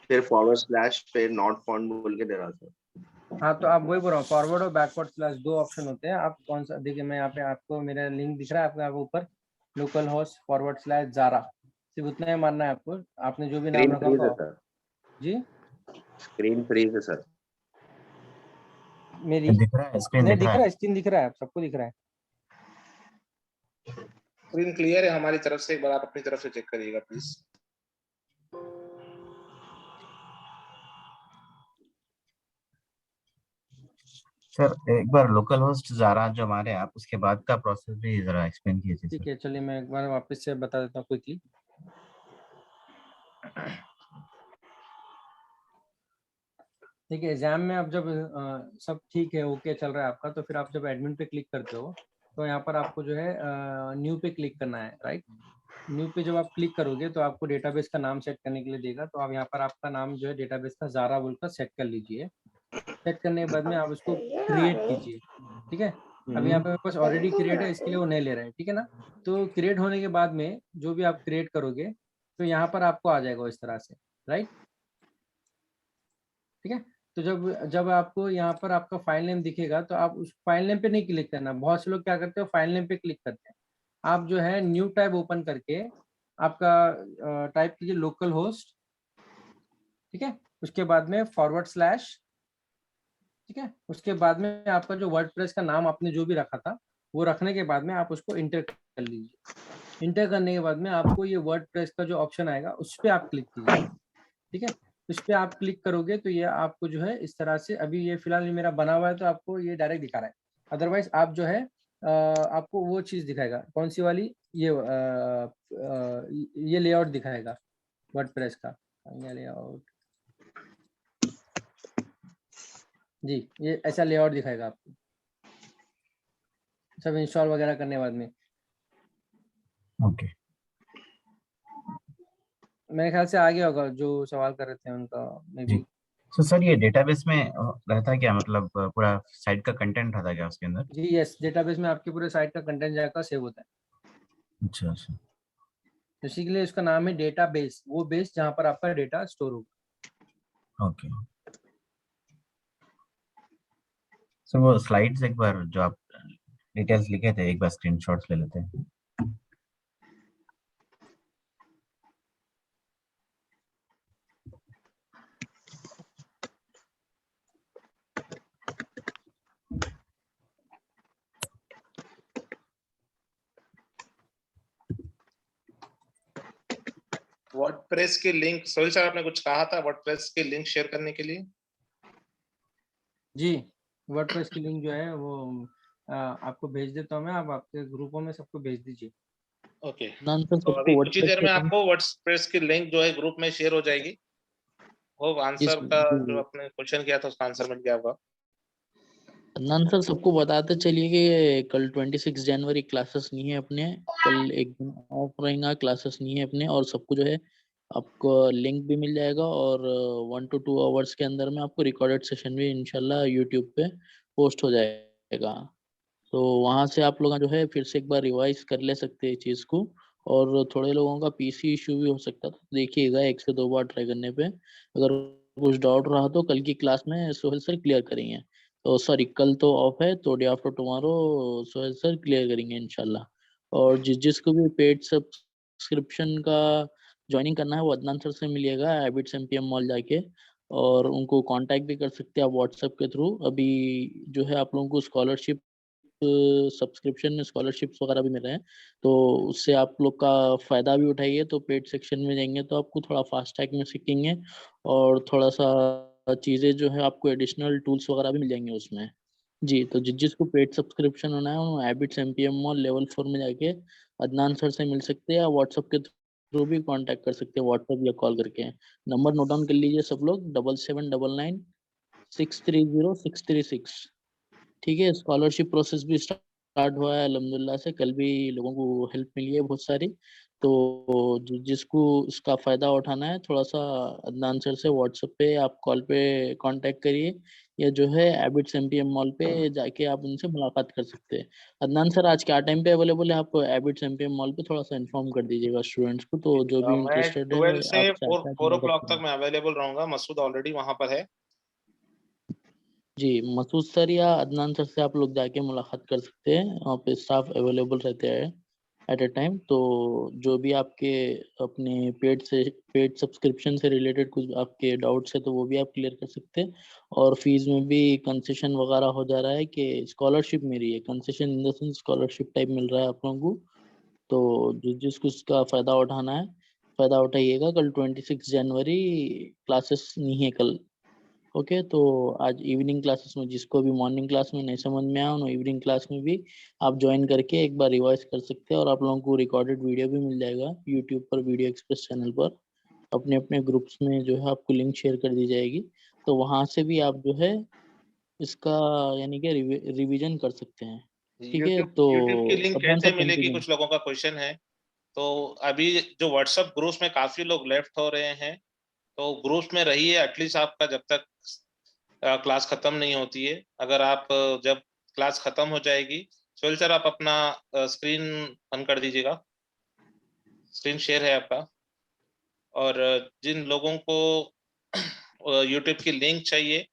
फिर फॉरवर्ड / फिर नॉट फाउंड बोल के दे रहा था। हाँ तो आप वही बोल रहा हूँ, फॉरवर्ड और बैकवर्ड / 2 ऑप्शन होते हैं। आप कौन सा, देखिए मैं यहाँ पे आपको मेरा लिंक दिख रहा है आपका ऊपर, लोकल होस्ट / ज़ारा, सिर्फ उतना ही मानना है आपको। आपने जो भी नाम रखा होगा। जी, स्क्रीन फ्रीज है सर मेरी दिख रहा है, स्क्रीन नहीं दिख दिख रहा रहा है। है, स्क्रीन दिख रहा है, सबको दिख रहा है। स्क्रीन क्लियर है हमारी तरफ से, एक बार आप अपनी तरफ से चेक करिएगा प्लीज। सर एक बार लोकल होस्ट ज़ारा जो हमारे आप उसके बाद का प्रोसेस भी जरा एक्सप्लेन कीजिए ठीक सर। है, चलिए मैं एक बार वापस से बता देता हूँ क्विकली। देखिए एग्जाम में आप जब सब ठीक है, ओके चल रहा है आपका, तो फिर आप जब एडमिन पे क्लिक करते हो तो यहाँ पर आपको जो है न्यू पे क्लिक करना है, राइट। न्यू पे जब आप क्लिक करोगे तो आपको डेटाबेस का नाम सेट करने के लिए देगा, तो आप यहाँ पर आपका नाम जो है डेटाबेस का ज़ारा बोलकर सेट कर लीजिए। सेट करने के बाद में आप उसको क्रिएट कीजिए, ठीक है। अब यहाँ पे मेरे पास ऑलरेडी क्रिएट है, इसके लिए वो नहीं ले रहे हैं, ठीक है ना। तो क्रिएट होने के बाद में जो भी आप क्रिएट करोगे तो यहाँ पर आपको आ जाएगा इस तरह से, राइट, ठीक है। तो जब आपको यहाँ पर आपका फाइल नेम दिखेगा तो आप उस फाइल नेम पे नहीं क्लिक करना। बहुत से लोग क्या करते हो, फाइल नेम पे क्लिक करते हैं। आप जो है न्यू टैब ओपन करके आपका टाइप कीजिए लोकल होस्ट, ठीक है। उसके बाद में /, ठीक है। उसके बाद में आपका जो वर्डप्रेस का नाम आपने जो भी रखा था वो रखने के बाद में आप उसको इंटर कर लीजिए। इंटर करने के बाद में आपको ये वर्डप्रेस का जो ऑप्शन आएगा उस पर आप क्लिक कीजिए, ठीक है। इस पे आप क्लिक करोगे तो ये आपको जो है इस तरह से, अभी ये फिलहाल मेरा बना हुआ है तो आपको ये डायरेक्ट दिखा रहा है। अदरवाइज आप जो है आपको वो चीज दिखाएगा, कौन सी वाली, ये लेआउट दिखाएगा वर्डप्रेस का, ये लेआउट जी, ये ऐसा लेआउट दिखाएगा आपको सब इंस्टॉल वगैरह करने के बाद में। ओके, मेरे ख्याल से आ गया होगा जो सवाल कर रहे थे उनका मे जी। बी। तो सर ये डेटाबेस में रहता क्या, मतलब पूरा साइट का कंटेंट रहता क्या उसके अंदर? जी यस, डेटाबेस में आपके पूरे साइट का कंटेंट जाकर सेव होता है। अच्छा अच्छा, इसी के लिए उसका नाम है डेटाबेस, वो बेस जहाँ पर आपका डेटा स्टोर होगा। ओके। सर वो स्लाइड्स एक बार जो आप डिटेल्स लिखे थे एक बार स्क्रीनशॉट्स ले लेते हैं। वर्डप्रेस की लिंक, सोहेल सर आपने कुछ कहा था वर्डप्रेस की लिंक शेयर करने के लिए? जी, वर्डप्रेस की लिंक जो है वो आपको भेज देता हूँ मैं, आप आपके ग्रुपों में सबको भेज दीजिए। ओके, अदनान सर तो सबको अभी कुछ ही वर्डप्रेस देर में का आपको वर्डप्रेस की लिंक जो है ग्रुप में शेयर हो जाएगी। होप आंसर का जो आपने क्वेश्चन किया था उसका आंसर मिल गया होगा। अदनान सर सबको बताते चलिए कि ये कल 26 जनवरी क्लासेस नहीं है अपने, कल एक दिन ऑफ रहेगा, क्लासेस नहीं है अपने, और सबको जो है आपको लिंक भी मिल जाएगा और 1 to 2 आवर्स के अंदर में आपको रिकॉर्डेड सेशन भी इंशाल्लाह यूट्यूब पे पोस्ट हो जाएगा। तो वहां से आप लोग जो है फिर से एक बार रिवाइज कर ले सकते हैं चीज को, और थोड़े लोगों का पीसी इशू भी हो सकता था, देखिएगा 1 से 2 बार ट्राई करने पे अगर कुछ डाउट रहा तो कल की क्लास में सोहेल सर क्लियर करेंगे। तो सॉरी, कल तो ऑफ है तो day after tomorrow Sohail sir clear करेंगे इंशाल्लाह। और जिसको भी पेड सब्सक्रिप्शन का ज्वाइनिंग करना है वो अदनान सर से मिलिएगा हैबिट्स एमपीएम मॉल जाके, और उनको कांटेक्ट भी कर सकते हैं आप व्हाट्सएप के थ्रू। अभी जो है आप लोगों को स्कॉलरशिप सब्सक्रिप्शन में स्कॉलरशिप्स वगैरह भी मिल रहे हैं, तो उससे आप लोग का फायदा भी उठाइए। तो पेड सेक्शन में जाएंगे तो आपको थोड़ा फास्ट टैग में सीखेंगे और थोड़ा सा चीज़ें जो है आपको एडिशनल टूल्स वगैरह भी मिल जाएंगे उसमें। जी, तो जिसको पेड सब्सक्रिप्शन होना है वो हैबिट्स एमपीएम मॉल लेवल 4 में जाके अदनान सर से मिल सकते हैं या व्हाट्सएप के थ्रू भी कांटेक्ट कर सकते हैं, व्हाट्सएप या कॉल करके। नंबर नोट डाउन कर लीजिए सब लोग, 7799630636। ठीक है, स्कॉलरशिप प्रोसेस भी स्टार्ट हुआ है अल्हम्दुलिल्लाह से, कल भी लोगों को हेल्प मिली है बहुत सारी। तो जिसको इसका फ़ायदा उठाना है थोड़ा सा अदनान सर से व्हाट्सएप पे आप कॉल पे कांटेक्ट करिए, या जो है हैबिट्स एमपीएम मॉल पे जाके आप उनसे मुलाकात कर सकते हैं। अदनान सर आज क्या टाइम पे अवेलेबल है? आप हैबिट्स एमपीएम मॉल पे थोड़ा सा इन्फॉर्म कर दीजिएगा स्टूडेंट्स को, तो जो भी मैं इंटरेस्टेड है 12 से आप 4 o'clock तक मैं अवेलेबल रहूंगा। मसूद ऑलरेडी वहां पर है। जी, मसूद सर या अदनान सर से आप लोग जाके मुलाकात कर सकते हैं, वहाँ पे स्टाफ अवेलेबल रहते हैं एट ए टाइम। तो जो भी आपके अपने पेड सब्सक्रिप्शन से रिलेटेड कुछ आपके डाउट्स है तो वो भी आप क्लियर कर सकते हैं। और फीस में भी कंसेशन वगैरह हो जा रहा है कि स्कॉलरशिप मेरी है, concession in the sense scholarship type मिल रहा है आप लोगों को। तो जिसको इसका फ़ायदा उठाना है फ़ायदा उठाइएगा। कल 26 जनवरी क्लासेस नहीं है कल। ओके, तो आज इवनिंग क्लासेस में जिसको भी मॉर्निंग क्लास में नहीं समझ में आया उन्हें इवनिंग क्लास में भी आप ज्वाइन करके एक बार रिवाइज कर सकते हैं, और आप लोगों को रिकॉर्डेड वीडियो भी मिल जाएगा यूट्यूब पर, वीडियो एक्सप्रेस चैनल पर। अपने अपने ग्रुप्स में जो है आपको लिंक शेयर कर दी जाएगी, तो वहां से भी आप जो है इसका यानी कि रिवीजन कर सकते हैं। ठीक है, तो यूट्यूब की लिंक अदनान कैसे सर मिलेगी, कंटिन्यू। कुछ लोगों का क्वेश्चन है। तो अभी जो व्हाट्सएप ग्रुप्स में काफी लोग लेफ्ट हो रहे हैं, तो ग्रुप्स में रहिए एटलीस्ट आपका जब तक क्लास खत्म नहीं होती है। अगर आप जब क्लास खत्म हो जाएगी, सोहेल सर आप अपना स्क्रीन ऑन कर दीजिएगा, स्क्रीन शेयर है आपका। और जिन लोगों को यूट्यूब की लिंक चाहिए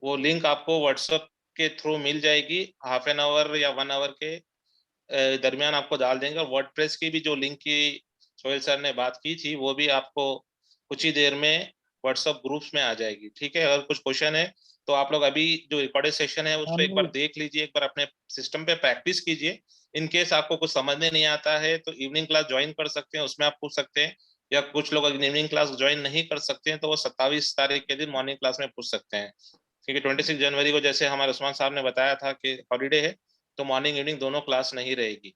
वो लिंक आपको व्हाट्सएप के थ्रू मिल जाएगी। हाफ एन आवर या 1 आवर के दरमियान आपको डाल देंगे। और वर्डप्रेस की भी जो लिंक की सोहेल सर ने बात की थी वो भी आपको कुछ ही देर में व्हाट्सएप ग्रुप्स में आ जाएगी। ठीक है, अगर कुछ क्वेश्चन है तो आप लोग अभी जो रिकॉर्डेड सेशन है उसको एक बार देख लीजिए, एक बार अपने सिस्टम पे प्रैक्टिस कीजिए। इन केस आपको कुछ समझने नहीं आता है तो इवनिंग क्लास ज्वाइन कर सकते हैं, उसमें आप पूछ सकते हैं। या कुछ लोग अगर इवनिंग क्लास ज्वाइन नहीं कर सकते हैं तो वो 27 तारीख के दिन मॉर्निंग क्लास में पूछ सकते हैं। क्योंकि 26 जनवरी को जैसे हमारे उस्मान साहब ने बताया था कि हॉलीडे है, तो मॉर्निंग इवनिंग दोनों क्लास नहीं रहेगी।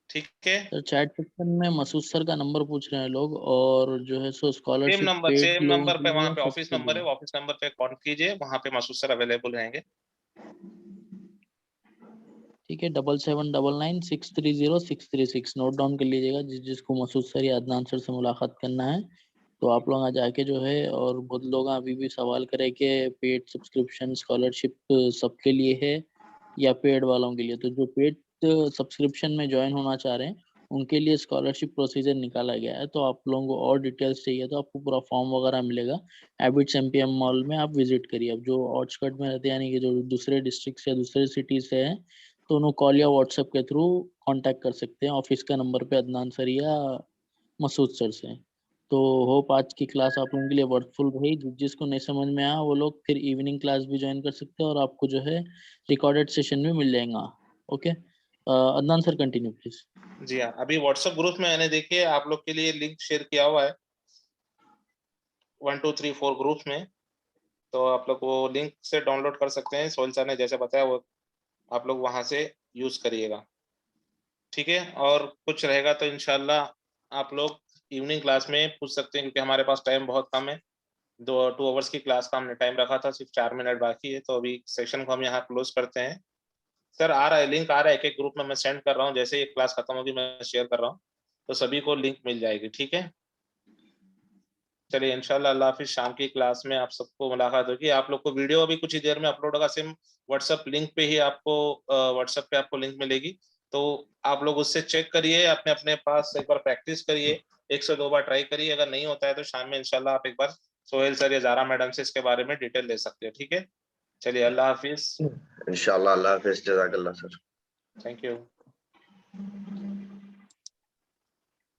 ठीक है, तो चैट सेक्शन में मसूद सर का नंबर पूछ रहे हैं लोग, और जो है सो स्कॉलरशिप पेड सेम लोगों नंबर के पे वहां लिए पे ऑफिस सबके नंबर लिए। है, ऑफिस नंबर पे कॉन्टेक्ट कीजिए, वहां पे मसूद सर अवेलेबल रहेंगे। ठीक है, 7799630636 नोट डाउन कर लीजिएगा, जिसको मसूद सर या अदनान सर से मुलाकात करना है। तो आप लोग आ जाके जो है, और बहुत लोग अभी भी सवाल करें कि पेड सब्सक्रिप्शन स्कॉलरशिप सबके लिए है या पेड वालों के लिए। तो जो पेड सब्सक्रिप्शन में ज्वाइन होना चाह रहे हैं उनके लिए स्कॉलरशिप प्रोसीजर निकाला गया है। तो आप लोगों को और डिटेल्स चाहिए तो आपको पूरा फॉर्म वगैरह मिलेगा हैबिट्स एमपीएम मॉल में, आप विजिट करिए। अब जो आउटस्कर्ट में रहते हैं यानी कि जो दूसरे डिस्ट्रिक्ट या दूसरे सिटी से हैं तो उन्होंने कॉल या व्हाट्सएप के थ्रू कांटेक्ट कर सकते हैं ऑफिस का नंबर पे अदनान सर या मसूद सर से। तो होप आज की क्लास आप लोगों के लिए वर्कफुल रही। जिसको नहीं समझ में आया वो लोग फिर इवनिंग क्लास भी ज्वाइन कर सकते हैं और आपको जो है रिकॉर्डेड सेशन भी मिल जाएगा। Okay, Adnan sir continue please. जी हाँ, अभी व्हाट्सएप ग्रुप में मैंने देखिए आप लोग के लिए लिंक शेयर किया हुआ है 1 2 3 4 ग्रुप में, तो आप लोग वो लिंक से डाउनलोड कर सकते हैं। सोहेल सर ने जैसे बताया वो आप लोग वहां से यूज करिएगा, ठीक है। और कुछ रहेगा तो इंशाल्लाह आप लोग इवनिंग क्लास में पूछ सकते हैं, क्योंकि हमारे पास टाइम बहुत कम है। 2 आवर्स की क्लास का हमने टाइम रखा था, सिर्फ 4 मिनट बाकी है, तो अभी सेशन को हम यहाँ क्लोज करते हैं। सर आ रहा है, लिंक आ रहा है, एक एक ग्रुप में मैं सेंड कर रहा हूँ, जैसे ये क्लास खत्म होगी मैं शेयर कर रहा हूँ, तो सभी को लिंक मिल जाएगी, ठीक है। चलिए इंशाल्लाह, अल्लाह हाफिज। शाम की क्लास में आप सबको मुलाकात होगी। आप लोग को वीडियो अभी कुछ ही देर में अपलोड होगा, सिम व्हाट्सएप लिंक पे ही आपको व्हाट्सएप पे आपको लिंक मिलेगी, तो आप लोग उससे चेक करिए, अपने अपने पास एक बार प्रैक्टिस करिए, 1 से 2 बार ट्राई करिए। अगर नहीं होता है तो शाम में इंशाल्लाह आप एक बार सोहेल सर या ज़ारा मैडम से इसके बारे में डिटेल ले सकते हो, ठीक है। चलिए अल्लाह हाफिज, इंशाल्लाह। अल्लाह हाफिज, जज़ाकल्लाह सर। Thank you.